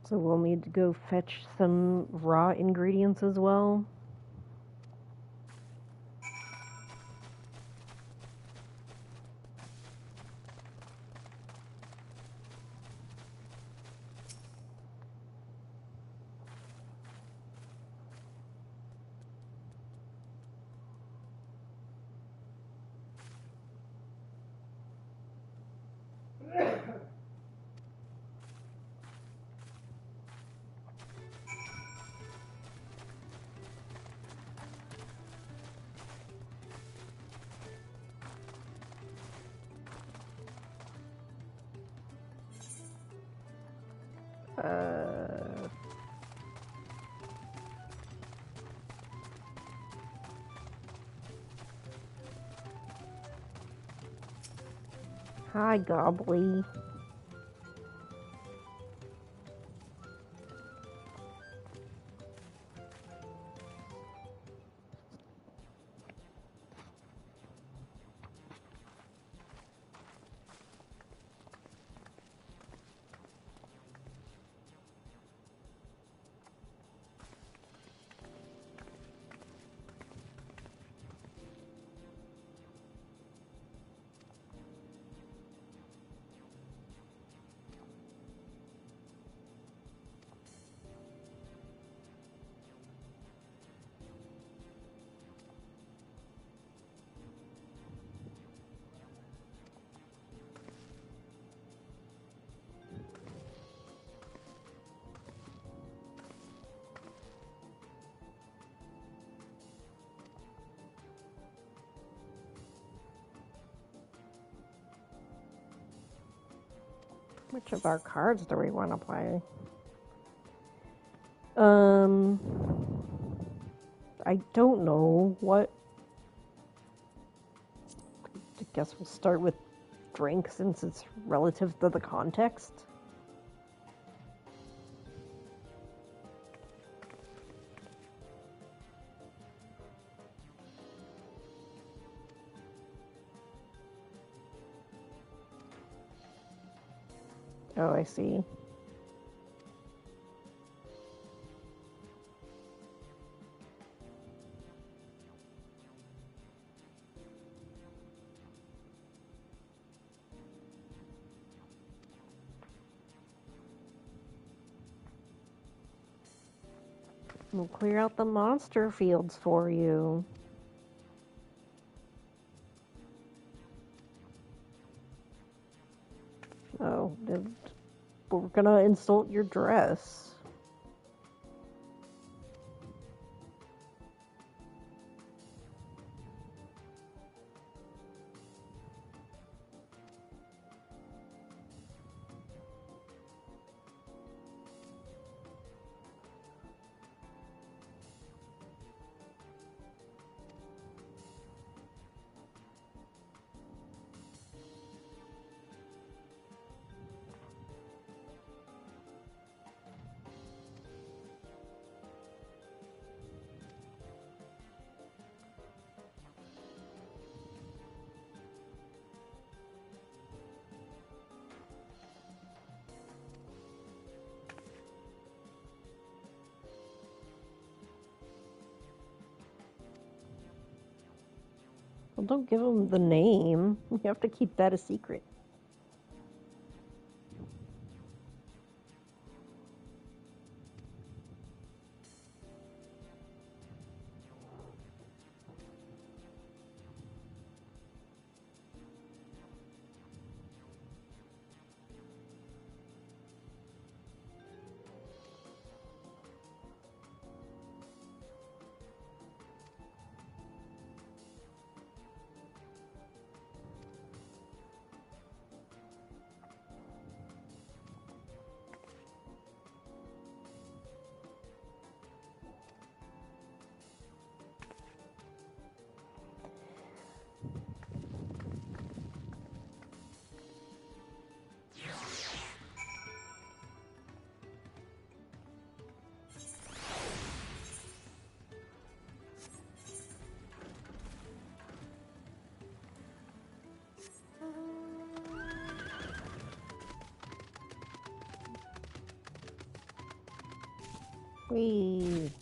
So we'll need to go fetch some raw ingredients as well. Hi, Gobbly. Which of our cards do we want to play? I don't know. What? I guess we'll start with drink since it's relative to the context. Oh, I see. We'll clear out the monster fields for you. Oh, we're gonna insult your dress. Well, don't give them the name. You have to keep that a secret. Whee!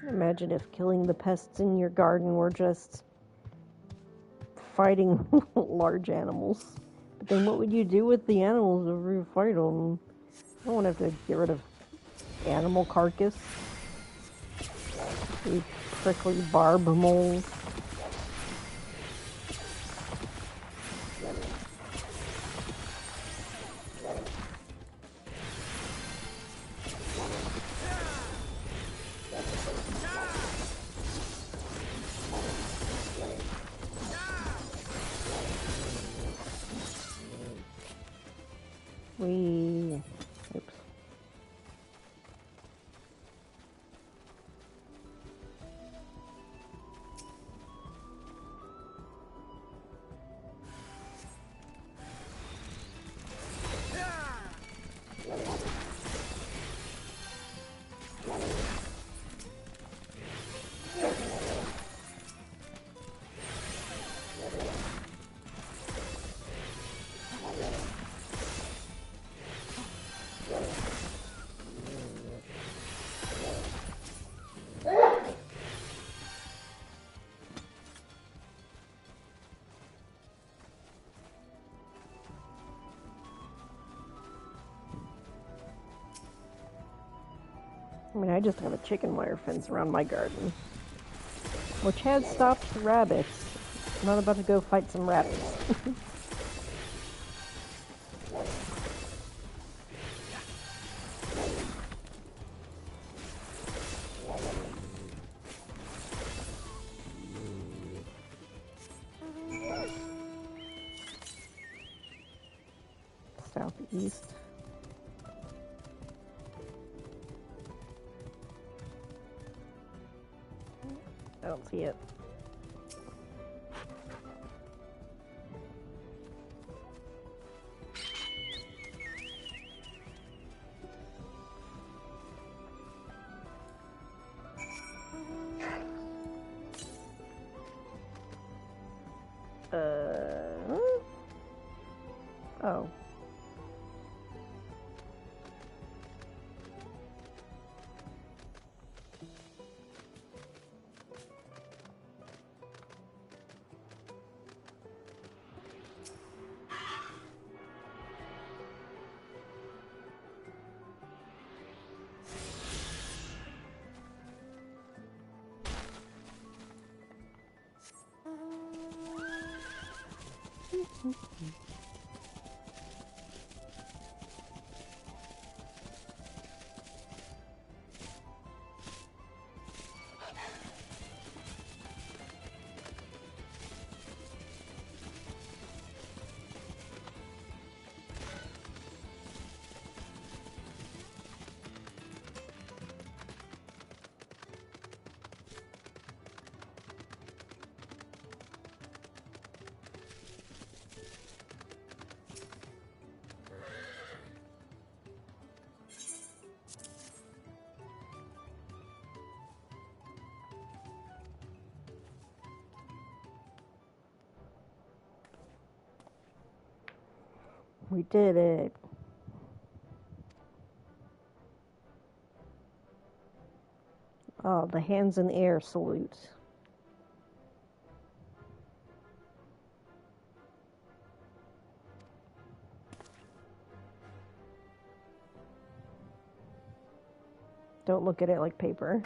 Imagine if killing the pests in your garden were just fighting large animals. But then what would you do with the animals if you fight them? I don't want to have to get rid of animal carcass. You prickly barb moles. Oops. I mean, I just have a chicken wire fence around my garden, which has stopped the rabbits. I'm not about to go fight some rabbits. Southeast. don't see it. Oh. We did it. Oh, the hands in the air salute. Don't look at it like paper.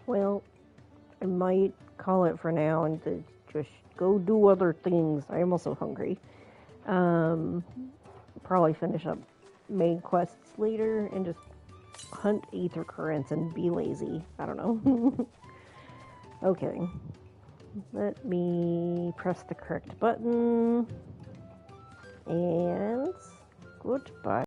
Well, I might call it for now and just go do other things. I am also hungry. Probably finish up main quests later and just hunt ether currents and be lazy. I don't know. Okay. Let me press the correct button. And goodbye.